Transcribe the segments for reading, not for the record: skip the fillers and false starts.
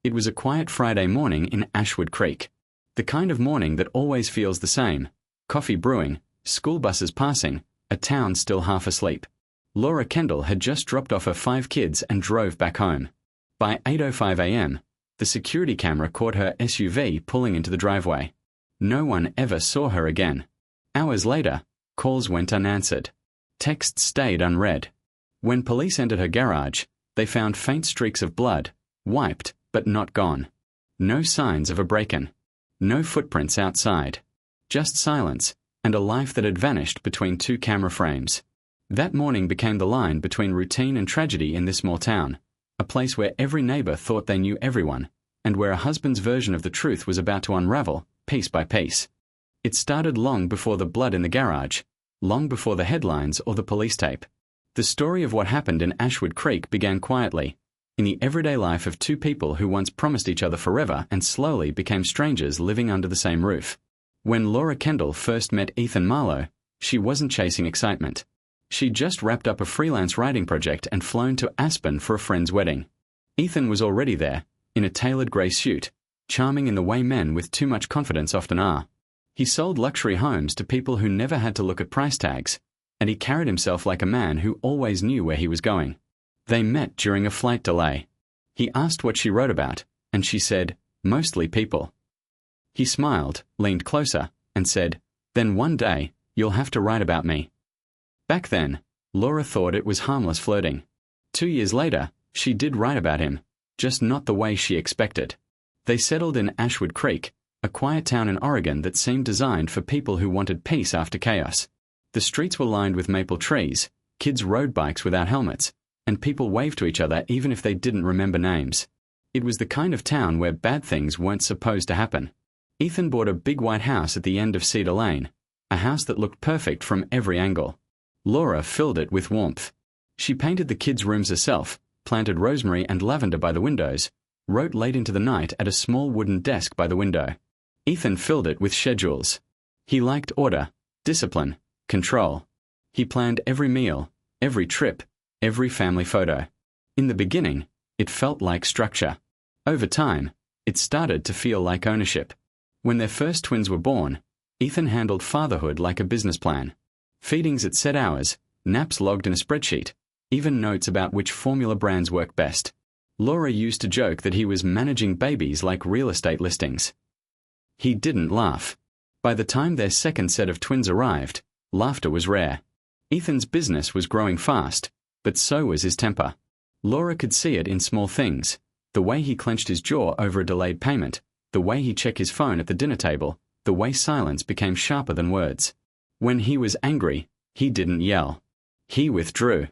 It was a quiet Friday morning in Ashwood Creek. The kind of morning that always feels the same: coffee brewing, school buses passing, a town still half asleep. Laura Kendall had just dropped off her 5 kids and drove back home. By 8:05 a.m., the security camera caught her SUV pulling into the driveway. No one ever saw her again. Hours later, calls went unanswered. Texts stayed unread. When police entered her garage, they found faint streaks of blood, wiped but not gone. No signs of a break-in. No footprints outside. Just silence, and a life that had vanished between 2 camera frames. That morning became the line between routine and tragedy in this small town, a place where every neighbor thought they knew everyone, and where a husband's version of the truth was about to unravel, piece by piece. It started long before the blood in the garage, long before the headlines or the police tape. The story of what happened in Ashwood Creek began quietly, in the everyday life of 2 people who once promised each other forever and slowly became strangers living under the same roof. When Laura Kendall first met Ethan Marlowe, she wasn't chasing excitement. She'd just wrapped up a freelance writing project and flown to Aspen for a friend's wedding. Ethan was already there, in a tailored grey suit, charming in the way men with too much confidence often are. He sold luxury homes to people who never had to look at price tags, and he carried himself like a man who always knew where he was going. They met during a flight delay. He asked what she wrote about, and she said, "Mostly people." He smiled, leaned closer, and said, "Then one day, you'll have to write about me." Back then, Laura thought it was harmless flirting. 2 years later, she did write about him, just not the way she expected. They settled in Ashwood Creek, a quiet town in Oregon that seemed designed for people who wanted peace after chaos. The streets were lined with maple trees, kids rode bikes without helmets, and people waved to each other even if they didn't remember names. It was the kind of town where bad things weren't supposed to happen. Ethan bought a big white house at the end of Cedar Lane, a house that looked perfect from every angle. Laura filled it with warmth. She painted the kids' rooms herself, planted rosemary and lavender by the windows, wrote late into the night at a small wooden desk by the window. Ethan filled it with schedules. He liked order, discipline, control. He planned every meal, every trip, every family photo. In the beginning, it felt like structure. Over time, it started to feel like ownership. When their first twins were born, Ethan handled fatherhood like a business plan. Feedings at set hours, naps logged in a spreadsheet, even notes about which formula brands work best. Laura used to joke that he was managing babies like real estate listings. He didn't laugh. By the time their second set of twins arrived, laughter was rare. Ethan's business was growing fast, but so was his temper. Laura could see it in small things: the way he clenched his jaw over a delayed payment, the way he checked his phone at the dinner table, the way silence became sharper than words. When he was angry, he didn't yell. He withdrew.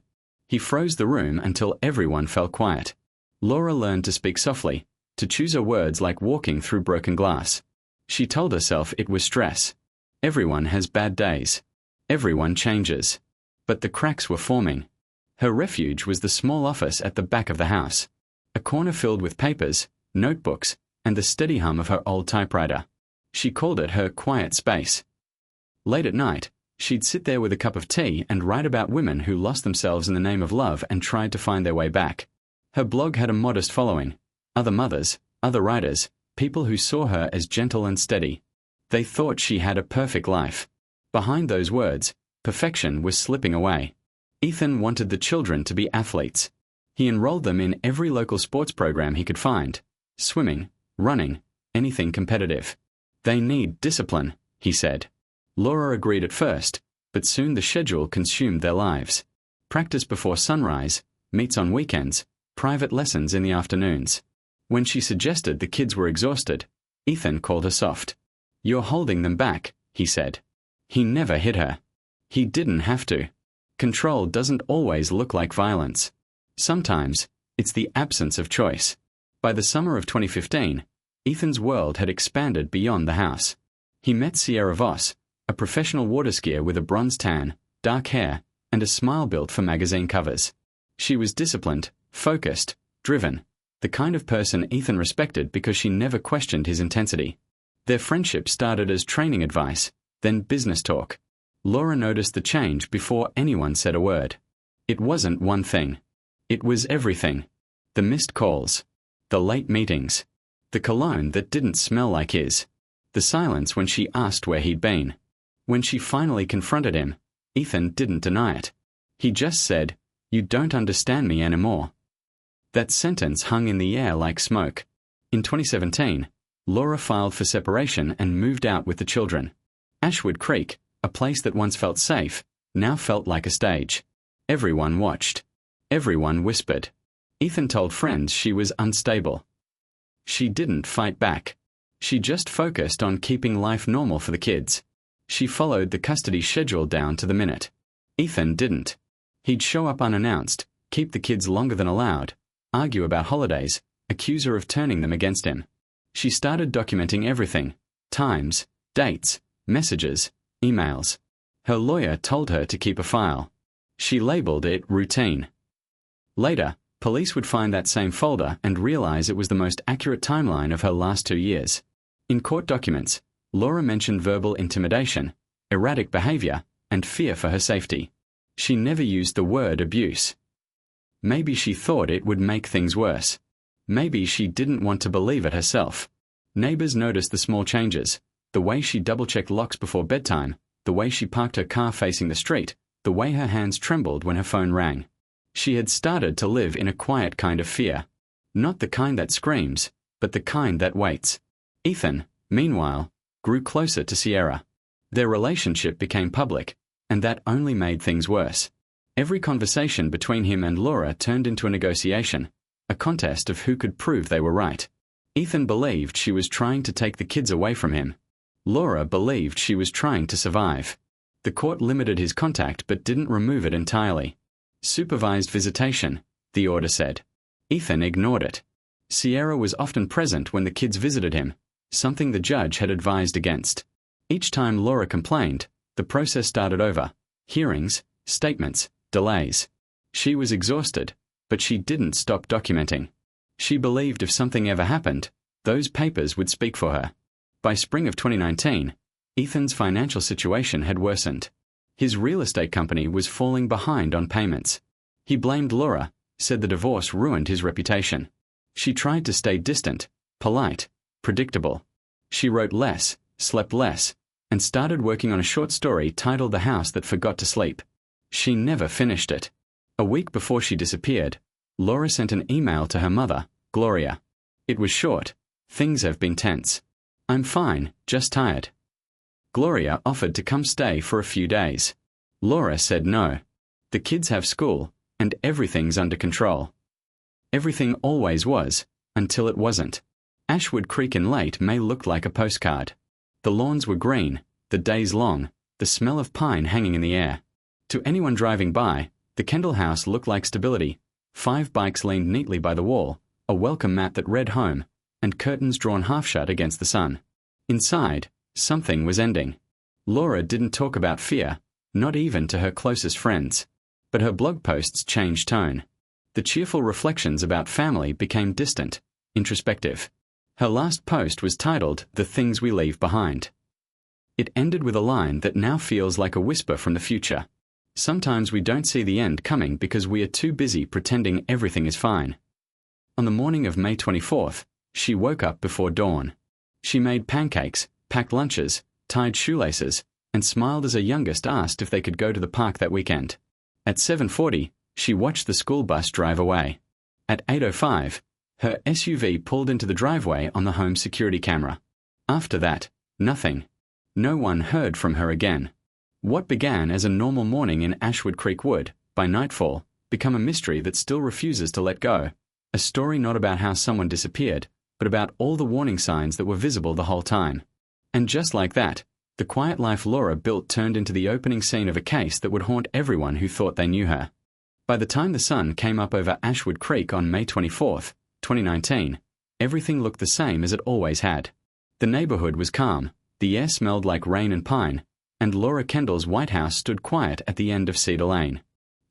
He froze the room until everyone fell quiet. Laura learned to speak softly, to choose her words like walking through broken glass. She told herself it was stress. Everyone has bad days. Everyone changes. But the cracks were forming. Her refuge was the small office at the back of the house, a corner filled with papers, notebooks, and the steady hum of her old typewriter. She called it her quiet space. Late at night, she'd sit there with a cup of tea and write about women who lost themselves in the name of love and tried to find their way back. Her blog had a modest following: other mothers, other writers, people who saw her as gentle and steady. They thought she had a perfect life. Behind those words, perfection was slipping away. Ethan wanted the children to be athletes. He enrolled them in every local sports program he could find: swimming, running, anything competitive. They need discipline, he said. Laura agreed at first, but soon the schedule consumed their lives. Practice before sunrise, meets on weekends, private lessons in the afternoons. When she suggested the kids were exhausted, Ethan called her soft. "You're holding them back," he said. He never hit her. He didn't have to. Control doesn't always look like violence. Sometimes, it's the absence of choice. By the summer of 2015, Ethan's world had expanded beyond the house. He met Sierra Voss, a professional water skier with a bronze tan, dark hair, and a smile built for magazine covers. She was disciplined, focused, driven, the kind of person Ethan respected because she never questioned his intensity. Their friendship started as training advice, then business talk. Laura noticed the change before anyone said a word. It wasn't one thing. It was everything. The missed calls. The late meetings. The cologne that didn't smell like his. The silence when she asked where he'd been. When she finally confronted him, Ethan didn't deny it. He just said, "You don't understand me anymore." That sentence hung in the air like smoke. In 2017, Laura filed for separation and moved out with the children. Ashwood Creek, a place that once felt safe, now felt like a stage. Everyone watched. Everyone whispered. Ethan told friends she was unstable. She didn't fight back. She just focused on keeping life normal for the kids. She followed the custody schedule down to the minute. Ethan didn't. He'd show up unannounced, keep the kids longer than allowed, argue about holidays, accuse her of turning them against him. She started documenting everything: times, dates, messages, emails. Her lawyer told her to keep a file. She labeled it routine. Later, police would find that same folder and realize it was the most accurate timeline of her last 2 years. In court documents, Laura mentioned verbal intimidation, erratic behavior, and fear for her safety. She never used the word abuse. Maybe she thought it would make things worse. Maybe she didn't want to believe it herself. Neighbors noticed the small changes: the way she double-checked locks before bedtime, the way she parked her car facing the street, the way her hands trembled when her phone rang. She had started to live in a quiet kind of fear. Not the kind that screams, but the kind that waits. Ethan, meanwhile, grew closer to Sierra. Their relationship became public, and that only made things worse. Every conversation between him and Laura turned into a negotiation, a contest of who could prove they were right. Ethan believed she was trying to take the kids away from him. Laura believed she was trying to survive. The court limited his contact but didn't remove it entirely. Supervised visitation, the order said. Ethan ignored it. Sierra was often present when the kids visited him, something the judge had advised against. Each time Laura complained, the process started over: hearings, statements, delays. She was exhausted, but she didn't stop documenting. She believed if something ever happened, those papers would speak for her. By spring of 2019, Ethan's financial situation had worsened. His real estate company was falling behind on payments. He blamed Laura, said the divorce ruined his reputation. She tried to stay distant, polite, predictable. She wrote less, slept less, and started working on a short story titled The House That Forgot to Sleep. She never finished it. A week before she disappeared, Laura sent an email to her mother, Gloria. It was short: "Things have been tense. I'm fine, just tired." Gloria offered to come stay for a few days. Laura said no. The kids have school, and everything's under control. Everything always was, until it wasn't. Ashwood Creek in late May looked like a postcard. The lawns were green, the days long, the smell of pine hanging in the air. To anyone driving by, the Kendall house looked like stability: 5 bikes leaned neatly by the wall, a welcome mat that read home, and curtains drawn half shut against the sun. Inside, something was ending. Laura didn't talk about fear, not even to her closest friends. But her blog posts changed tone. The cheerful reflections about family became distant, introspective. Her last post was titled "The Things We Leave Behind." It ended with a line that now feels like a whisper from the future. Sometimes we don't see the end coming because we are too busy pretending everything is fine. On the morning of May 24th, she woke up before dawn. She made pancakes, packed lunches, tied shoelaces, and smiled as her youngest asked if they could go to the park that weekend. At 7:40, she watched the school bus drive away. At 8:05, her SUV pulled into the driveway on the home security camera. After that, nothing. No one heard from her again. What began as a normal morning in Ashwood Creek would, by nightfall, become a mystery that still refuses to let go. A story not about how someone disappeared, but about all the warning signs that were visible the whole time. And just like that, the quiet life Laura built turned into the opening scene of a case that would haunt everyone who thought they knew her. By the time the sun came up over Ashwood Creek on May 24th, 2019, everything looked the same as it always had. The neighborhood was calm, the air smelled like rain and pine, and Laura Kendall's White House stood quiet at the end of Cedar Lane.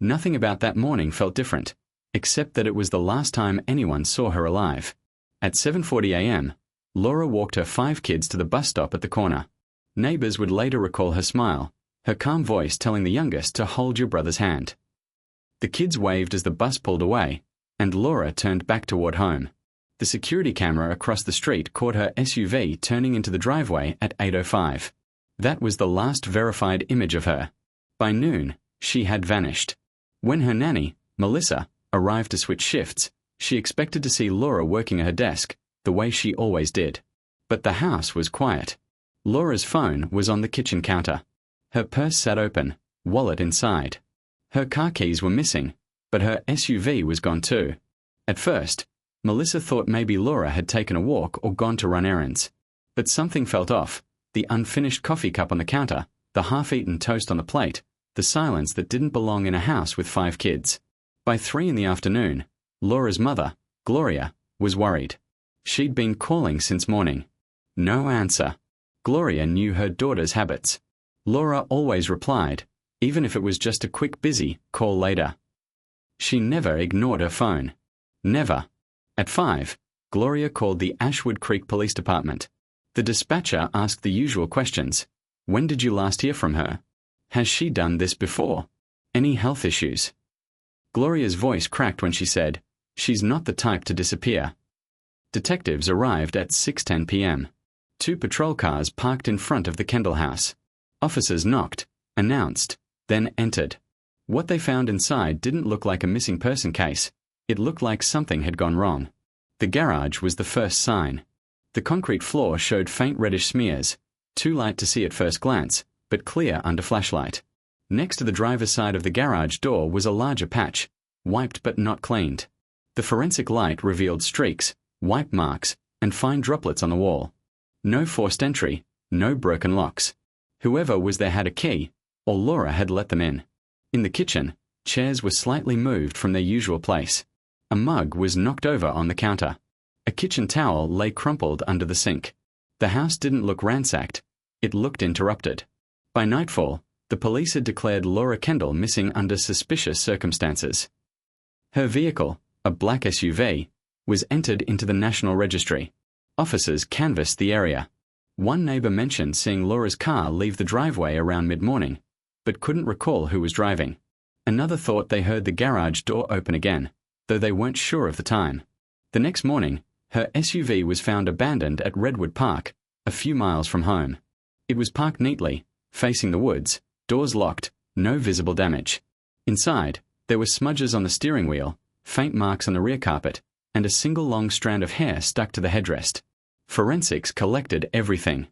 Nothing about that morning felt different, except that it was the last time anyone saw her alive. At 7:40 a.m., Laura walked her 5 kids to the bus stop at the corner. Neighbors would later recall her smile, her calm voice telling the youngest to hold your brother's hand. The kids waved as the bus pulled away, and Laura turned back toward home. The security camera across the street caught her SUV turning into the driveway at 8:05. That was the last verified image of her. By noon, she had vanished. When her nanny, Melissa, arrived to switch shifts, she expected to see Laura working at her desk, the way she always did. But the house was quiet. Laura's phone was on the kitchen counter. Her purse sat open, wallet inside. Her car keys were missing, but her SUV was gone too. At first, Melissa thought maybe Laura had taken a walk or gone to run errands. But something felt off: the unfinished coffee cup on the counter, the half-eaten toast on the plate, the silence that didn't belong in a house with 5 kids. By 3 in the afternoon, Laura's mother, Gloria, was worried. She'd been calling since morning. No answer. Gloria knew her daughter's habits. Laura always replied, even if it was just a quick busy, call later. She never ignored her phone. Never. At 5, Gloria called the Ashwood Creek Police Department. The dispatcher asked the usual questions. When did you last hear from her? Has she done this before? Any health issues? Gloria's voice cracked when she said, "She's not the type to disappear." Detectives arrived at 6:10 p.m. 2 patrol cars parked in front of the Kendall house. Officers knocked, announced, then entered. What they found inside didn't look like a missing person case. It looked like something had gone wrong. The garage was the first sign. The concrete floor showed faint reddish smears, too light to see at first glance, but clear under flashlight. Next to the driver's side of the garage door was a larger patch, wiped but not cleaned. The forensic light revealed streaks, wipe marks, and fine droplets on the wall. No forced entry, no broken locks. Whoever was there had a key, or Laura had let them in. In the kitchen, chairs were slightly moved from their usual place. A mug was knocked over on the counter. A kitchen towel lay crumpled under the sink. The house didn't look ransacked. It looked interrupted. By nightfall, the police had declared Laura Kendall missing under suspicious circumstances. Her vehicle, a black SUV, was entered into the National Registry. Officers canvassed the area. One neighbor mentioned seeing Laura's car leave the driveway around mid-morning, but couldn't recall who was driving. Another thought they heard the garage door open again, though they weren't sure of the time. The next morning, her SUV was found abandoned at Redwood Park, a few miles from home. It was parked neatly, facing the woods, doors locked, no visible damage. Inside, there were smudges on the steering wheel, faint marks on the rear carpet, and a single long strand of hair stuck to the headrest. Forensics collected everything.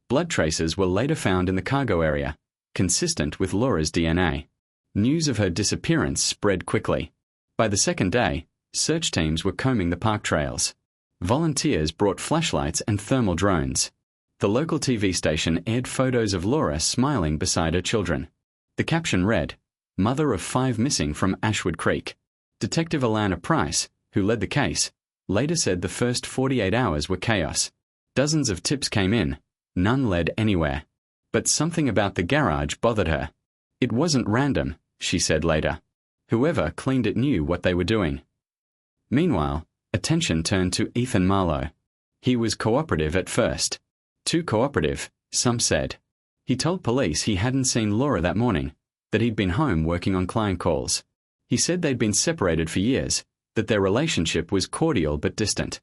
Blood traces were later found in the cargo area, consistent with Laura's DNA. News of her disappearance spread quickly. By the second day, search teams were combing the park trails. Volunteers brought flashlights and thermal drones. The local TV station aired photos of Laura smiling beside her children. The caption read, "Mother of 5 missing from Ashwood Creek." Detective Alana Price, who led the case, later said the first 48 hours were chaos. Dozens of tips came in, none led anywhere. But something about the garage bothered her. It wasn't random, she said later. Whoever cleaned it knew what they were doing. Meanwhile, attention turned to Ethan Marlowe. He was cooperative at first. Too cooperative, some said. He told police he hadn't seen Laura that morning, that he'd been home working on client calls. He said they'd been separated for years, that their relationship was cordial but distant.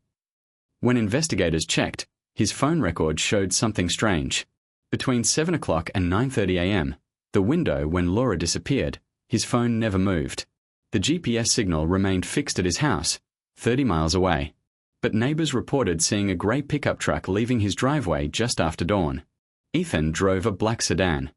When investigators checked, his phone record showed something strange. Between 7 o'clock and 9:30 a.m., the window when Laura disappeared, his phone never moved. The GPS signal remained fixed at his house, 30 miles away. But neighbors reported seeing a grey pickup truck leaving his driveway just after dawn. Ethan drove a black sedan.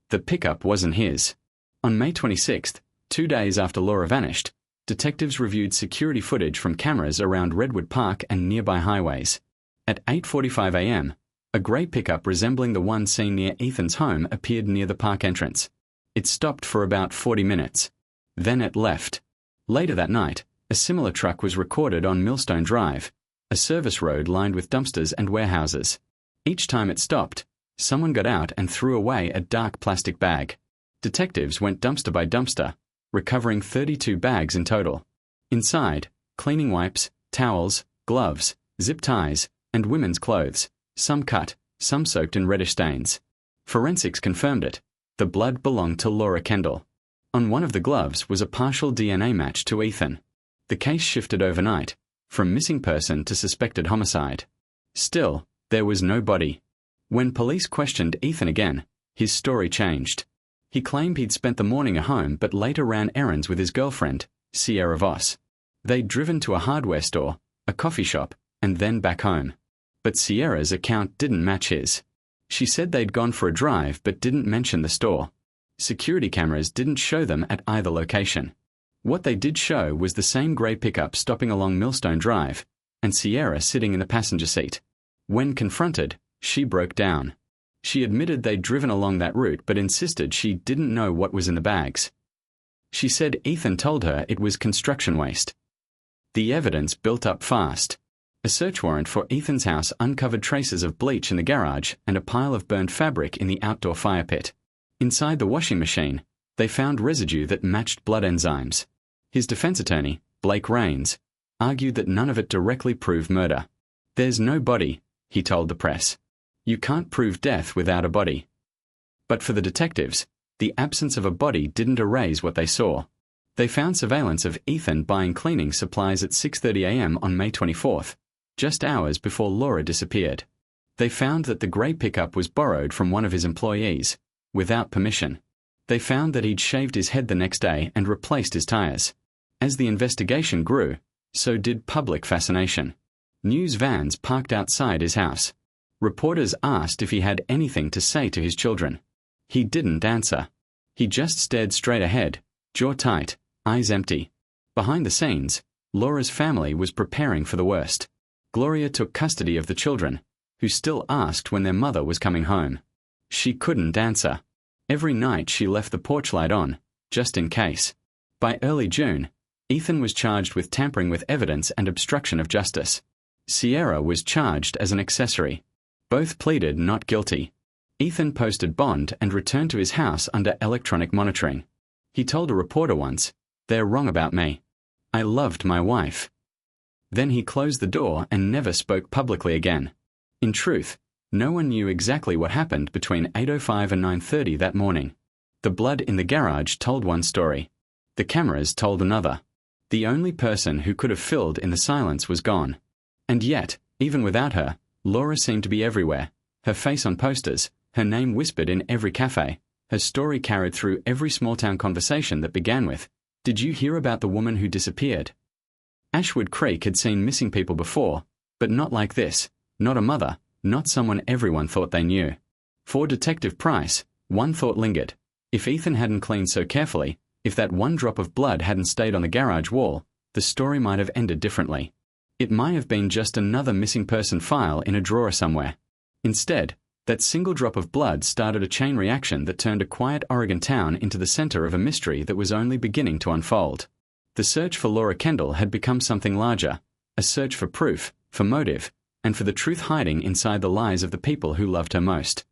The pickup wasn't his. On May 26th, 2 days after Laura vanished, detectives reviewed security footage from cameras around Redwood Park and nearby highways. At 8:45 a.m., a grey pickup resembling the one seen near Ethan's home appeared near the park entrance. It stopped for about 40 minutes. Then it left. Later that night, a similar truck was recorded on Millstone Drive, a service road lined with dumpsters and warehouses. Each time it stopped, someone got out and threw away a dark plastic bag. Detectives went dumpster by dumpster, recovering 32 bags in total. Inside, cleaning wipes, towels, gloves, zip ties, and women's clothes, some cut, some soaked in reddish stains. Forensics confirmed it. The blood belonged to Laura Kendall. On one of the gloves was a partial DNA match to Ethan. The case shifted overnight, from missing person to suspected homicide. Still, there was no body. When police questioned Ethan again, his story changed. He claimed he'd spent the morning at home but later ran errands with his girlfriend, Sierra Voss. They'd driven to a hardware store, a coffee shop, and then back home. But Sierra's account didn't match his. She said they'd gone for a drive but didn't mention the store. Security cameras didn't show them at either location. What they did show was the same grey pickup stopping along Millstone Drive, and Sierra sitting in the passenger seat. When confronted, she broke down. She admitted they'd driven along that route but insisted she didn't know what was in the bags. She said Ethan told her it was construction waste. The evidence built up fast. A search warrant for Ethan's house uncovered traces of bleach in the garage and a pile of burned fabric in the outdoor fire pit. Inside the washing machine, they found residue that matched blood enzymes. His defense attorney, Blake Rains, argued that none of it directly proved murder. "There's no body," he told the press. "You can't prove death without a body." But for the detectives, the absence of a body didn't erase what they saw. They found surveillance of Ethan buying cleaning supplies at 6:30 a.m. on May 24th, just hours before Laura disappeared. They found that the grey pickup was borrowed from one of his employees, without permission. They found that he'd shaved his head the next day and replaced his tires. As the investigation grew, so did public fascination. News vans parked outside his house. Reporters asked if he had anything to say to his children. He didn't answer. He just stared straight ahead, jaw tight, eyes empty. Behind the scenes, Laura's family was preparing for the worst. Gloria took custody of the children, who still asked when their mother was coming home. She couldn't answer. Every night she left the porch light on, just in case. By early June, Ethan was charged with tampering with evidence and obstruction of justice. Sierra was charged as an accessory. Both pleaded not guilty. Ethan posted bond and returned to his house under electronic monitoring. He told a reporter once, "They're wrong about me. I loved my wife." Then he closed the door and never spoke publicly again. In truth, no one knew exactly what happened between 8:05 and 9:30 that morning. The blood in the garage told one story. The cameras told another. The only person who could have filled in the silence was gone. And yet, even without her, Laura seemed to be everywhere. Her face on posters, her name whispered in every cafe, her story carried through every small-town conversation that began with, "Did you hear about the woman who disappeared?" Ashwood Creek had seen missing people before, but not like this, not a mother, not someone everyone thought they knew. For Detective Price, one thought lingered. If Ethan hadn't cleaned so carefully, if that one drop of blood hadn't stayed on the garage wall, the story might have ended differently. It might have been just another missing person file in a drawer somewhere. Instead, that single drop of blood started a chain reaction that turned a quiet Oregon town into the center of a mystery that was only beginning to unfold. The search for Laura Kendall had become something larger, a search for proof, for motive, and for the truth hiding inside the lies of the people who loved her most.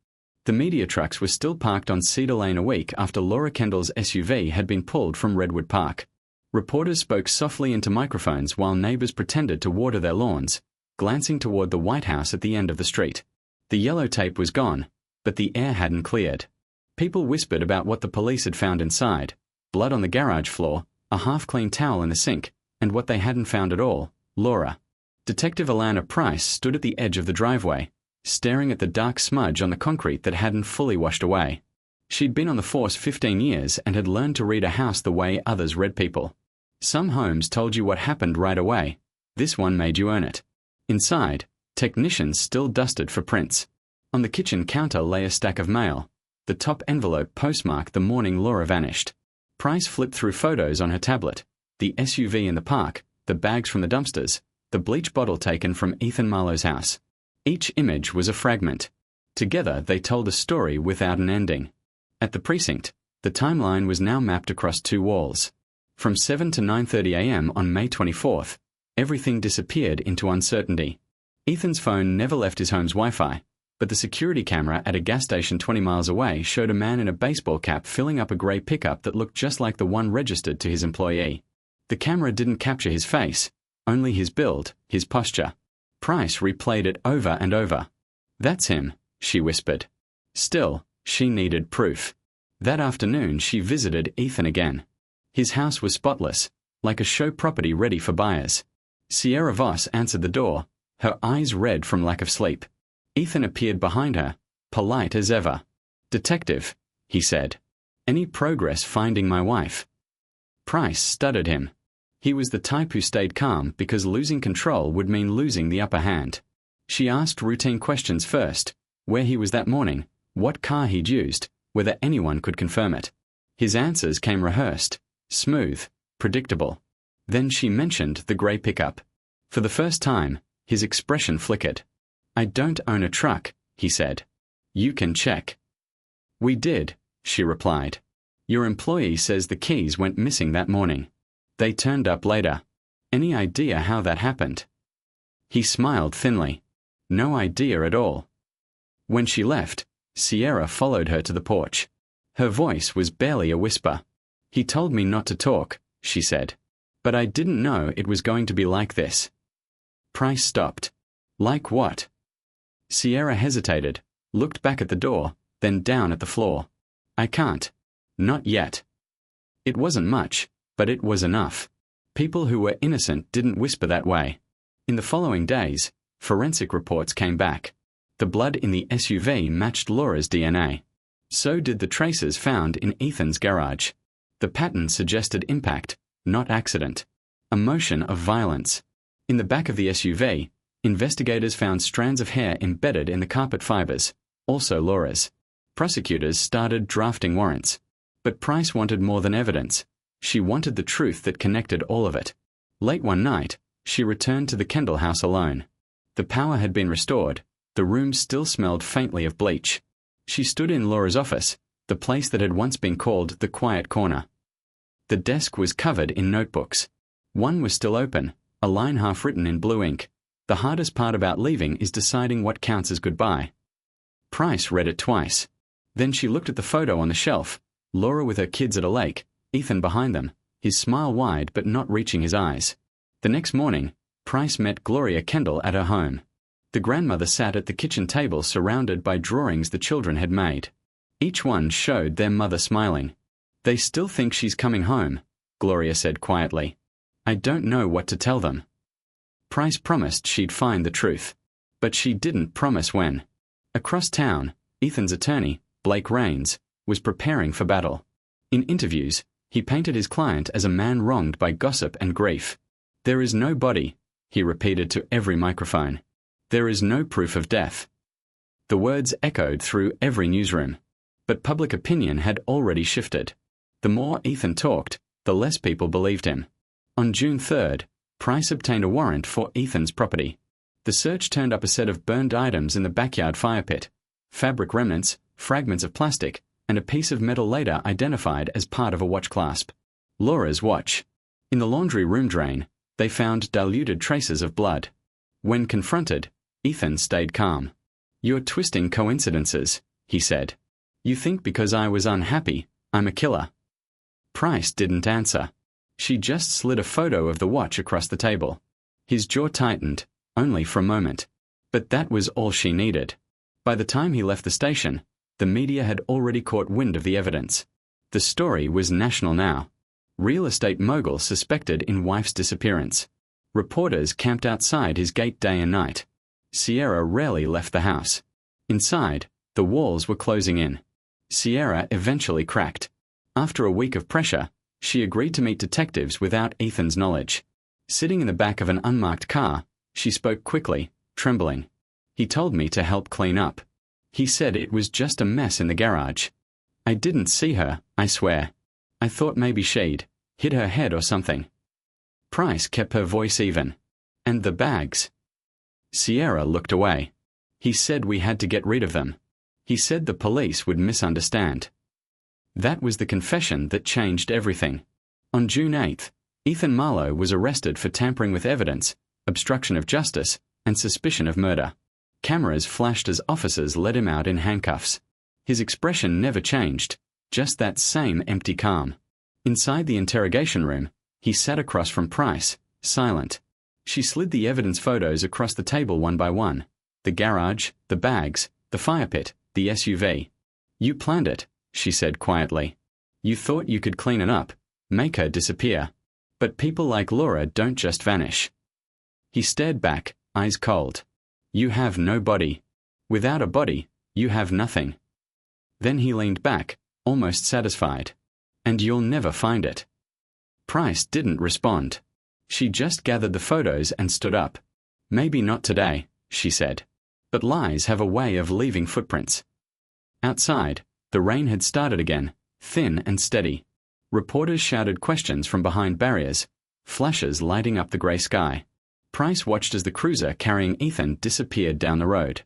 The media trucks were still parked on Cedar Lane a week after Laura Kendall's SUV had been pulled from Redwood Park. Reporters spoke softly into microphones while neighbors pretended to water their lawns, glancing toward the White House at the end of the street. The yellow tape was gone, but the air hadn't cleared. People whispered about what the police had found inside: blood on the garage floor, a half-clean towel in the sink, and what they hadn't found at all, Laura. Detective Alana Price stood at the edge of the driveway, staring at the dark smudge on the concrete that hadn't fully washed away. She'd been on the force 15 years and had learned to read a house the way others read people. Some homes told you what happened right away. This one made you earn it. Inside, technicians still dusted for prints. On the kitchen counter lay a stack of mail, the top envelope postmarked the morning Laura vanished. Price flipped through photos on her tablet: the SUV in the park, the bags from the dumpsters, the bleach bottle taken from Ethan Marlowe's house. Each image was a fragment. Together they told a story without an ending. At the precinct, the timeline was now mapped across two walls. From 7 to 9:30 a.m. on May 24th, everything disappeared into uncertainty. Ethan's phone never left his home's Wi-Fi, but the security camera at a gas station 20 miles away showed a man in a baseball cap filling up a grey pickup that looked just like the one registered to his employee. The camera didn't capture his face, only his build, his posture. Price replayed it over and over. "That's him," she whispered. Still, she needed proof. That afternoon she visited Ethan again. His house was spotless, like a show property ready for buyers. Sierra Voss answered the door, her eyes red from lack of sleep. Ethan appeared behind her, polite as ever. "Detective," he said. "Any progress finding my wife?" Price stuttered him. He was the type who stayed calm because losing control would mean losing the upper hand. She asked routine questions first: where he was that morning, what car he'd used, whether anyone could confirm it. His answers came rehearsed, smooth, predictable. Then she mentioned the grey pickup. For the first time, his expression flickered. "I don't own a truck," he said. "You can check." "We did," she replied. "Your employee says the keys went missing that morning. They turned up later. Any idea how that happened?" He smiled thinly. "No idea at all." When she left, Sierra followed her to the porch. Her voice was barely a whisper. "He told me not to talk," she said. "But I didn't know it was going to be like this." Price stopped. "Like what?" Sierra hesitated, looked back at the door, then down at the floor. "I can't. Not yet." It wasn't much, but it was enough. People who were innocent didn't whisper that way. In the following days, forensic reports came back. The blood in the SUV matched Laura's DNA. So did the traces found in Ethan's garage. The pattern suggested impact, not accident. A motion of violence. In the back of the SUV, investigators found strands of hair embedded in the carpet fibers, also Laura's. Prosecutors started drafting warrants. But Price wanted more than evidence. She wanted the truth that connected all of it. Late one night, she returned to the Kendall house alone. The power had been restored. The room still smelled faintly of bleach. She stood in Laura's office, the place that had once been called the quiet corner. The desk was covered in notebooks. One was still open, a line half written in blue ink. "The hardest part about leaving is deciding what counts as goodbye." Price read it twice. Then she looked at the photo on the shelf, Laura with her kids at a lake, Ethan behind them, his smile wide but not reaching his eyes. The next morning, Price met Gloria Kendall at her home. The grandmother sat at the kitchen table surrounded by drawings the children had made. Each one showed their mother smiling. "They still think she's coming home," Gloria said quietly. "I don't know what to tell them." Price promised she'd find the truth. But she didn't promise when. Across town, Ethan's attorney, Blake Rains, was preparing for battle. In interviews, he painted his client as a man wronged by gossip and grief. "There is no body," he repeated to every microphone. "There is no proof of death." The words echoed through every newsroom. But public opinion had already shifted. The more Ethan talked, the less people believed him. On June 3rd, Price obtained a warrant for Ethan's property. The search turned up a set of burned items in the backyard fire pit, fabric remnants, fragments of plastic, and a piece of metal later identified as part of a watch clasp. Laura's watch. In the laundry room drain, they found diluted traces of blood. When confronted, Ethan stayed calm. "You're twisting coincidences," he said. "You think because I was unhappy, I'm a killer." Price didn't answer. She just slid a photo of the watch across the table. His jaw tightened, only for a moment. But that was all she needed. By the time he left the station, the media had already caught wind of the evidence. The story was national now. Real estate mogul suspected in wife's disappearance. Reporters camped outside his gate day and night. Sierra rarely left the house. Inside, the walls were closing in. Sierra eventually cracked. After a week of pressure, she agreed to meet detectives without Ethan's knowledge. Sitting in the back of an unmarked car, she spoke quickly, trembling. "He told me to help clean up. He said it was just a mess in the garage. I didn't see her, I swear. I thought maybe she'd hit her head or something." Price kept her voice even. "And the bags?" Sierra looked away. "He said we had to get rid of them. He said the police would misunderstand." That was the confession that changed everything. On June 8th, Ethan Marlowe was arrested for tampering with evidence, obstruction of justice, and suspicion of murder. Cameras flashed as officers led him out in handcuffs. His expression never changed, just that same empty calm. Inside the interrogation room, he sat across from Price, silent. She slid the evidence photos across the table one by one. The garage, the bags, the fire pit, the SUV. "You planned it," she said quietly. "You thought you could clean it up, make her disappear. But people like Laura don't just vanish." He stared back, eyes cold. You have no body. Without a body, you have nothing. Then he leaned back, almost satisfied. And you'll never find it. Price didn't respond. She just gathered the photos and stood up. Maybe not today, she said. But lies have a way of leaving footprints. Outside, the rain had started again, thin and steady. Reporters shouted questions from behind barriers, flashes lighting up the grey sky. Price watched as the cruiser carrying Ethan disappeared down the road.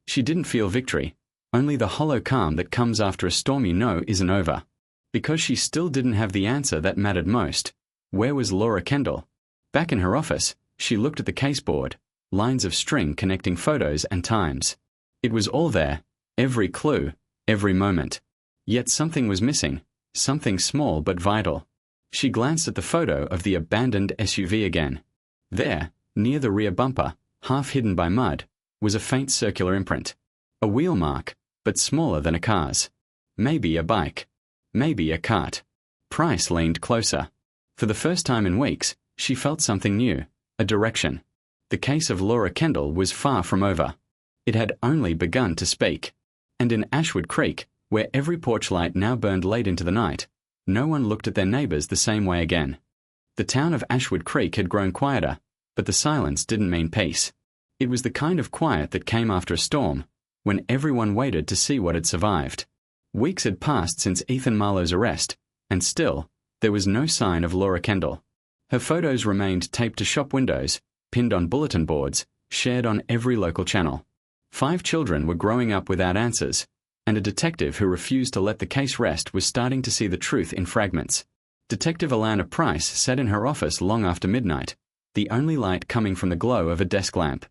She didn't feel victory, only the hollow calm that comes after a storm you know isn't over. Because she still didn't have the answer that mattered most. Where was Laura Kendall? Back in her office, she looked at the caseboard, lines of string connecting photos and times. It was all there, every clue, every moment. Yet something was missing, something small but vital. She glanced at the photo of the abandoned SUV again. There, near the rear bumper, half hidden by mud, was a faint circular imprint. A wheel mark, but smaller than a car's. Maybe a bike. Maybe a cart. Price leaned closer. For the first time in weeks, she felt something new, a direction. The case of Laura Kendall was far from over. It had only begun to speak. And in Ashwood Creek, where every porch light now burned late into the night, no one looked at their neighbors the same way again. The town of Ashwood Creek had grown quieter, but the silence didn't mean peace. It was the kind of quiet that came after a storm, when everyone waited to see what had survived. Weeks had passed since Ethan Marlowe's arrest, and still, there was no sign of Laura Kendall. Her photos remained taped to shop windows, pinned on bulletin boards, shared on every local channel. 5 children were growing up without answers, and a detective who refused to let the case rest was starting to see the truth in fragments. Detective Alana Price sat in her office long after midnight, the only light coming from the glow of a desk lamp.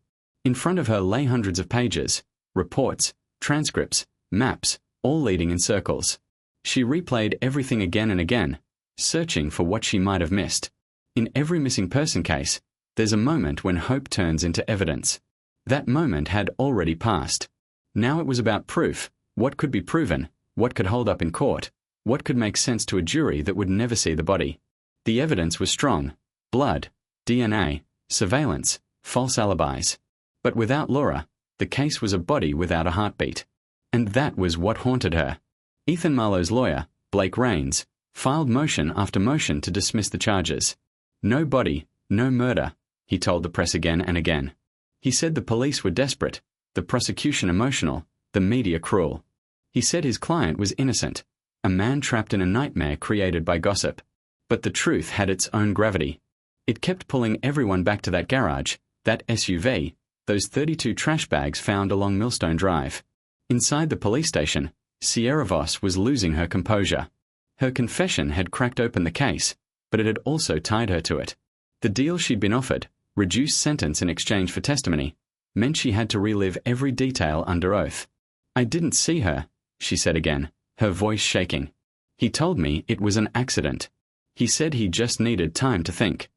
In front of her lay hundreds of pages, reports, transcripts, maps, all leading in circles. She replayed everything again and again, searching for what she might have missed. In every missing person case, there's a moment when hope turns into evidence. That moment had already passed. Now it was about proof, what could be proven, what could hold up in court, what could make sense to a jury that would never see the body. The evidence was strong: blood, DNA, surveillance, false alibis. But without Laura, the case was a body without a heartbeat. And that was what haunted her. Ethan Marlowe's lawyer, Blake Rains, filed motion after motion to dismiss the charges. No body, no murder, he told the press again and again. He said the police were desperate, the prosecution emotional, the media cruel. He said his client was innocent, a man trapped in a nightmare created by gossip. But the truth had its own gravity. It kept pulling everyone back to that garage, that SUV, those 32 trash bags found along Millstone Drive. Inside the police station, Sierra Voss was losing her composure. Her confession had cracked open the case, but it had also tied her to it. The deal she'd been offered, reduced sentence in exchange for testimony, meant she had to relive every detail under oath. I didn't see her, she said again, her voice shaking. He told me it was an accident. He said he just needed time to think.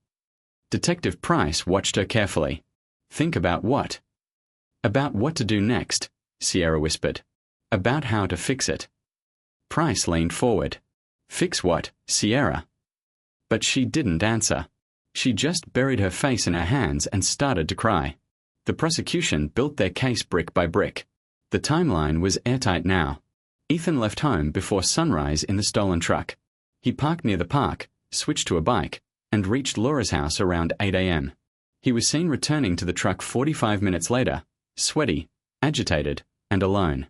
Detective Price watched her carefully. Think about what? About what to do next, Sierra whispered. About how to fix it. Price leaned forward. Fix what, Sierra? But she didn't answer. She just buried her face in her hands and started to cry. The prosecution built their case brick by brick. The timeline was airtight now. Ethan left home before sunrise in the stolen truck. He parked near the park, switched to a bike, and reached Laura's house around 8 a.m. He was seen returning to the truck 45 minutes later, sweaty, agitated, and alone.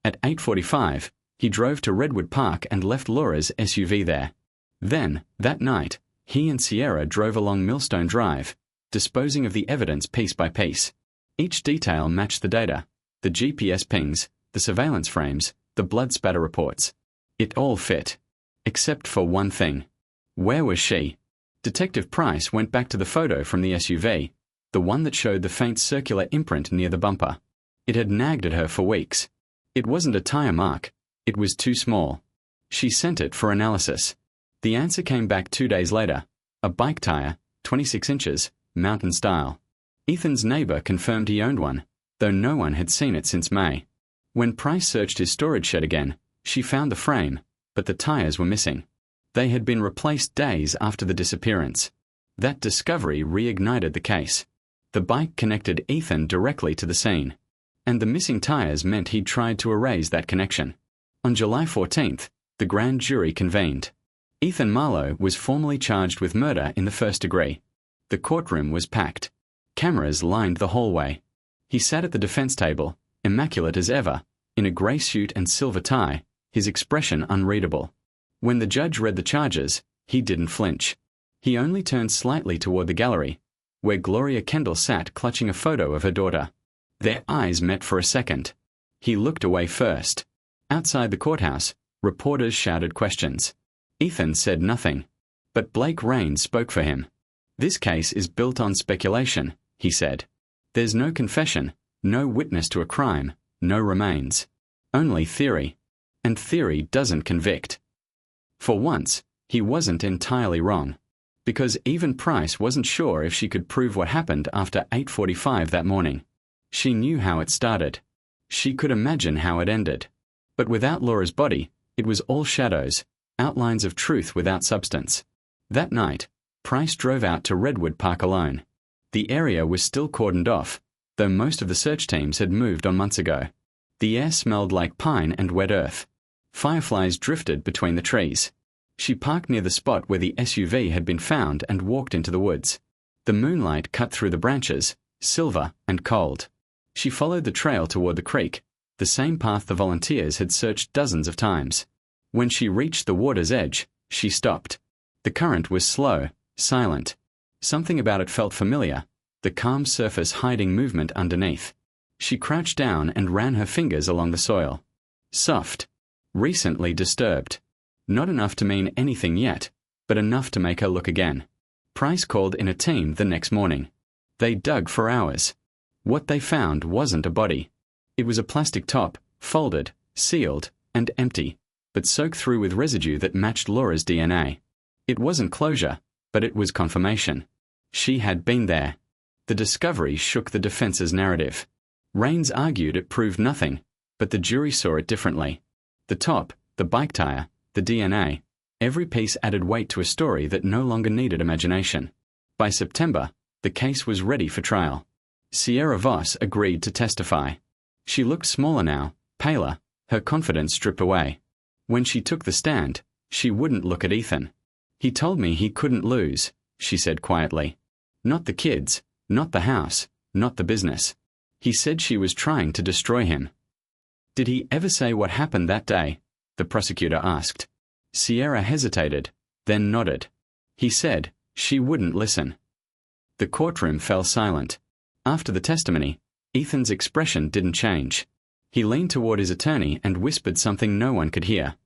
At 8:45, he drove to Redwood Park and left Laura's SUV there. Then, that night, he and Sierra drove along Millstone Drive, disposing of the evidence piece by piece. Each detail matched the data: the GPS pings, the surveillance frames, the blood spatter reports. It all fit. Except for one thing. Where was she? Detective Price went back to the photo from the SUV, the one that showed the faint circular imprint near the bumper. It had nagged at her for weeks. It wasn't a tire mark. It was too small. She sent it for analysis. The answer came back 2 days later. A bike tire, 26 inches, mountain style. Ethan's neighbor confirmed he owned one, though no one had seen it since May. When Price searched his storage shed again, she found the frame, but the tires were missing. They had been replaced days after the disappearance. That discovery reignited the case. The bike connected Ethan directly to the scene, and the missing tires meant he'd tried to erase that connection. On July 14th, the grand jury convened. Ethan Marlowe was formally charged with murder in the first degree. The courtroom was packed. Cameras lined the hallway. He sat at the defense table, immaculate as ever, in a grey suit and silver tie, his expression unreadable. When the judge read the charges, he didn't flinch. He only turned slightly toward the gallery, where Laura Kendall sat clutching a photo of her daughter. Their eyes met for a second. He looked away first. Outside the courthouse, reporters shouted questions. Ethan said nothing, but Blake Raines spoke for him. "This case is built on speculation," he said. "There's no confession, no witness to a crime, no remains. Only theory. And theory doesn't convict." For once, he wasn't entirely wrong, because even Price wasn't sure if she could prove what happened after 8:45 that morning. She knew how it started. She could imagine how it ended. But without Laura's body, it was all shadows, outlines of truth without substance. That night, Price drove out to Redwood Park alone. The area was still cordoned off, though most of the search teams had moved on months ago. The air smelled like pine and wet earth. Fireflies drifted between the trees. She parked near the spot where the SUV had been found and walked into the woods. The moonlight cut through the branches, silver and cold. She followed the trail toward the creek, the same path the volunteers had searched dozens of times. When she reached the water's edge, she stopped. The current was slow, silent. Something about it felt familiar, the calm surface hiding movement underneath. She crouched down and ran her fingers along the soil. Soft. Recently disturbed. Not enough to mean anything yet, but enough to make her look again. Price called in a team the next morning. They dug for hours. What they found wasn't a body. It was a plastic top, folded, sealed, and empty, but soaked through with residue that matched Laura's DNA. It wasn't closure, but it was confirmation. She had been there. The discovery shook the defense's narrative. Raines argued it proved nothing, but the jury saw it differently. The top, the bike tire, the DNA, every piece added weight to a story that no longer needed imagination. By September, the case was ready for trial. Sierra Voss agreed to testify. She looked smaller now, paler, her confidence stripped away. When she took the stand, she wouldn't look at Ethan. "He told me he couldn't lose," she said quietly. "Not the kids, not the house, not the business. He said she was trying to destroy him." "Did he ever say what happened that day?" the prosecutor asked. Sierra hesitated, then nodded. "He said she wouldn't listen." The courtroom fell silent. After the testimony, Ethan's expression didn't change. He leaned toward his attorney and whispered something no one could hear.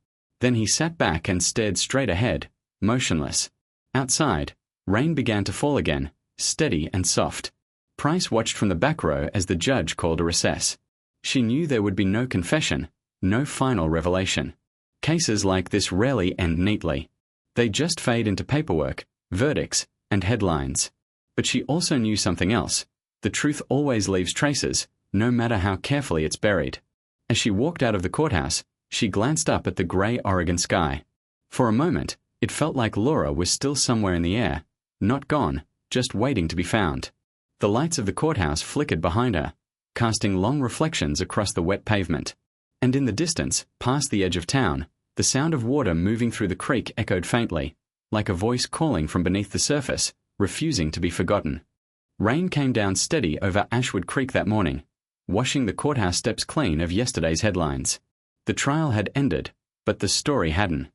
Then he sat back and stared straight ahead, motionless. Outside, rain began to fall again, steady and soft. Price watched from the back row as the judge called a recess. She knew there would be no confession, no final revelation. Cases like this rarely end neatly. They just fade into paperwork, verdicts, and headlines. But she also knew something else. The truth always leaves traces, no matter how carefully it's buried. As she walked out of the courthouse, she glanced up at the grey Oregon sky. For a moment, it felt like Laura was still somewhere in the air, not gone, just waiting to be found. The lights of the courthouse flickered behind her, casting long reflections across the wet pavement. And in the distance, past the edge of town, the sound of water moving through the creek echoed faintly, like a voice calling from beneath the surface, refusing to be forgotten. Rain came down steady over Ashwood Creek that morning, washing the courthouse steps clean of yesterday's headlines. The trial had ended, but the story hadn't.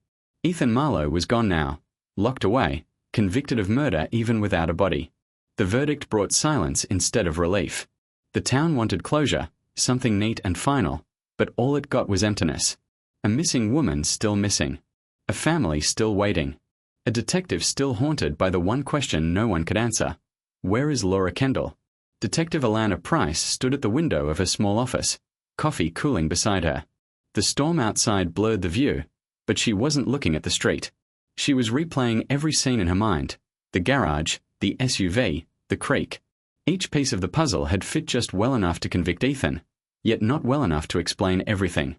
Ethan Marlowe was gone now, locked away, convicted of murder even without a body. The verdict brought silence instead of relief. The town wanted closure, something neat and final, but all it got was emptiness. A missing woman still missing. A family still waiting. A detective still haunted by the one question no one could answer. Where is Laura Kendall? Detective Alana Price stood at the window of her small office, coffee cooling beside her. The storm outside blurred the view, but she wasn't looking at the street. She was replaying every scene in her mind. The garage, the SUV, the creek. Each piece of the puzzle had fit just well enough to convict Ethan, yet not well enough to explain everything.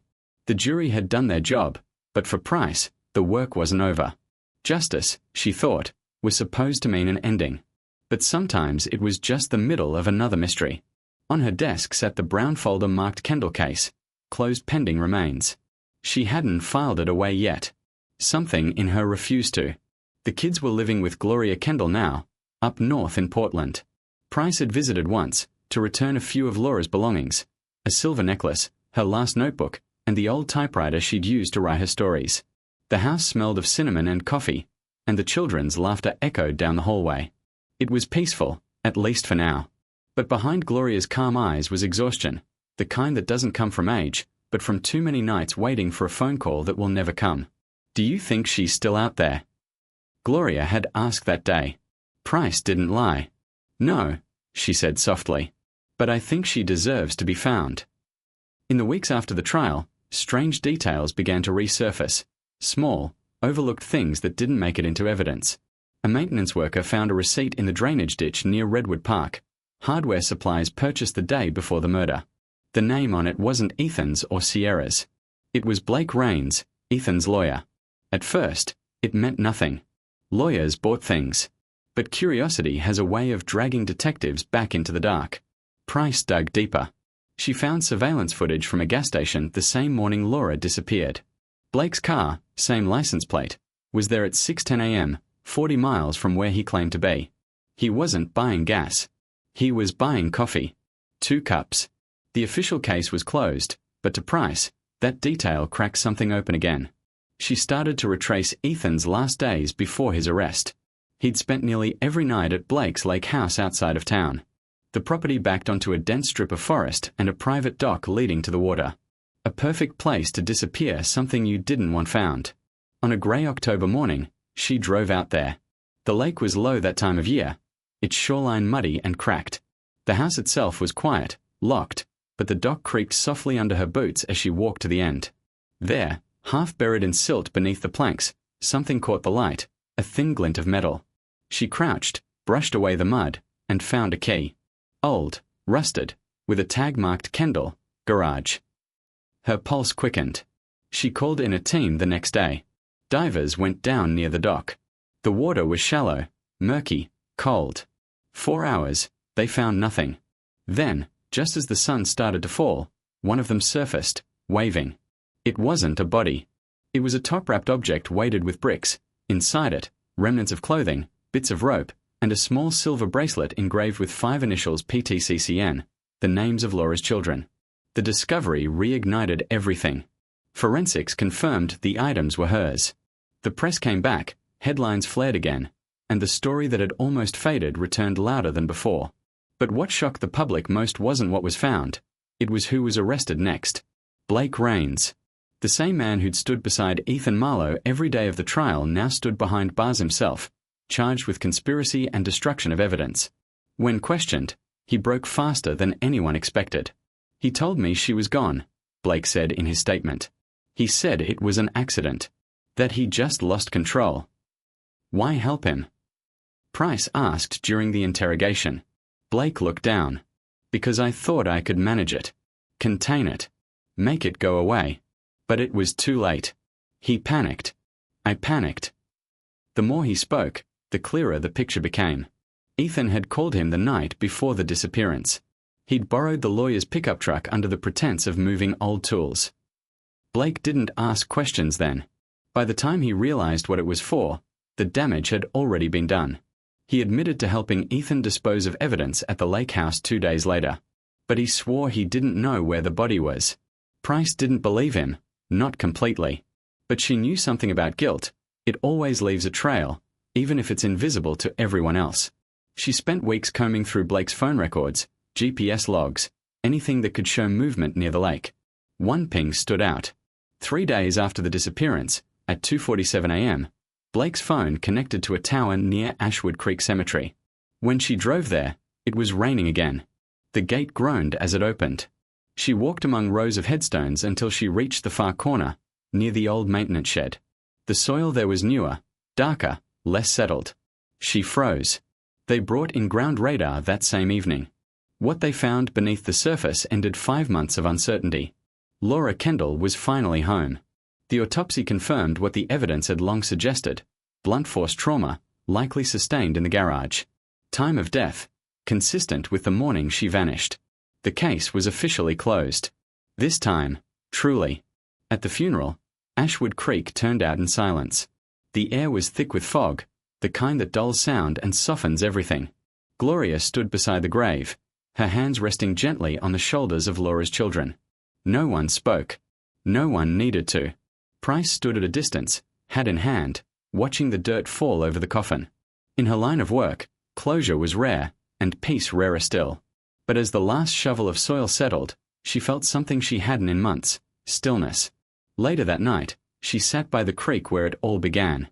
The jury had done their job, but for Price, the work wasn't over. Justice, she thought, was supposed to mean an ending. But sometimes it was just the middle of another mystery. On her desk sat the brown folder marked Kendall case, closed pending remains. She hadn't filed it away yet. Something in her refused to. The kids were living with Gloria Kendall now, up north in Portland. Price had visited once, to return a few of Laura's belongings, a silver necklace, her last notebook, and the old typewriter she'd used to write her stories. The house smelled of cinnamon and coffee, and the children's laughter echoed down the hallway. It was peaceful, at least for now. But behind Gloria's calm eyes was exhaustion, the kind that doesn't come from age, but from too many nights waiting for a phone call that will never come. "Do you think she's still out there?" Gloria had asked that day. Price didn't lie. "No," she said softly. "But I think she deserves to be found." In the weeks after the trial, strange details began to resurface. Small, overlooked things that didn't make it into evidence. A maintenance worker found a receipt in the drainage ditch near Redwood Park. Hardware supplies purchased the day before the murder. The name on it wasn't Ethan's or Sierra's. It was Blake Rains, Ethan's lawyer. At first, it meant nothing. Lawyers bought things. But curiosity has a way of dragging detectives back into the dark. Price dug deeper. She found surveillance footage from a gas station the same morning Laura disappeared. Blake's car, same license plate, was there at 6:10 a.m., 40 miles from where he claimed to be. He wasn't buying gas. He was buying coffee. 2 cups. The official case was closed, but to Price, that detail cracked something open again. She started to retrace Ethan's last days before his arrest. He'd spent nearly every night at Blake's lake house outside of town. The property backed onto a dense strip of forest and a private dock leading to the water. A perfect place to disappear something you didn't want found. On a grey October morning, she drove out there. The lake was low that time of year, its shoreline muddy and cracked. The house itself was quiet, locked, but the dock creaked softly under her boots as she walked to the end. There, half buried in silt beneath the planks, something caught the light, a thin glint of metal. She crouched, brushed away the mud, and found a key. Old, rusted, with a tag marked Kendall, garage. Her pulse quickened. She called in a team the next day. Divers went down near the dock. The water was shallow, murky, cold. 4 hours, they found nothing. Then, just as the sun started to fall, one of them surfaced, waving. It wasn't a body. It was a top-wrapped object weighted with bricks. Inside it, remnants of clothing, bits of rope, and a small silver bracelet engraved with 5 initials PTCCN, the names of Laura's children. The discovery reignited everything. Forensics confirmed the items were hers. The press came back, headlines flared again, and the story that had almost faded returned louder than before. But what shocked the public most wasn't what was found. It was who was arrested next. Blake Rains. The same man who'd stood beside Ethan Marlowe every day of the trial now stood behind bars himself, charged with conspiracy and destruction of evidence. When questioned, he broke faster than anyone expected. "He told me she was gone," Blake said in his statement. "He said it was an accident, that he just lost control." Why help him? Price asked during the interrogation. Blake looked down. "Because I thought I could manage it, contain it, make it go away. But it was too late." He panicked. "I panicked." The more he spoke, the clearer the picture became. Ethan had called him the night before the disappearance. He'd borrowed the lawyer's pickup truck under the pretense of moving old tools. Blake didn't ask questions then. By the time he realized what it was for, the damage had already been done. He admitted to helping Ethan dispose of evidence at the lake house 2 days later. But he swore he didn't know where the body was. Price didn't believe him, not completely. But she knew something about guilt. It always leaves a trail, even if it's invisible to everyone else. She spent weeks combing through Blake's phone records, GPS logs, anything that could show movement near the lake. One ping stood out. 3 days after the disappearance, at 2:47 a.m., Blake's phone connected to a tower near Ashwood Creek Cemetery. When she drove there, it was raining again. The gate groaned as it opened. She walked among rows of headstones until she reached the far corner, near the old maintenance shed. The soil there was newer, darker, less settled. She froze. They brought in ground radar that same evening. What they found beneath the surface ended 5 months of uncertainty. Laura Kendall was finally home. The autopsy confirmed what the evidence had long suggested: blunt force trauma, likely sustained in the garage. Time of death, consistent with the morning she vanished. The case was officially closed. This time, truly. At the funeral, Ashwood Creek turned out in silence. The air was thick with fog, the kind that dulls sound and softens everything. Gloria stood beside the grave, her hands resting gently on the shoulders of Laura's children. No one spoke. No one needed to. Price stood at a distance, hat in hand, watching the dirt fall over the coffin. In her line of work, closure was rare, and peace rarer still. But as the last shovel of soil settled, she felt something she hadn't in months: stillness. Later that night, she sat by the creek where it all began.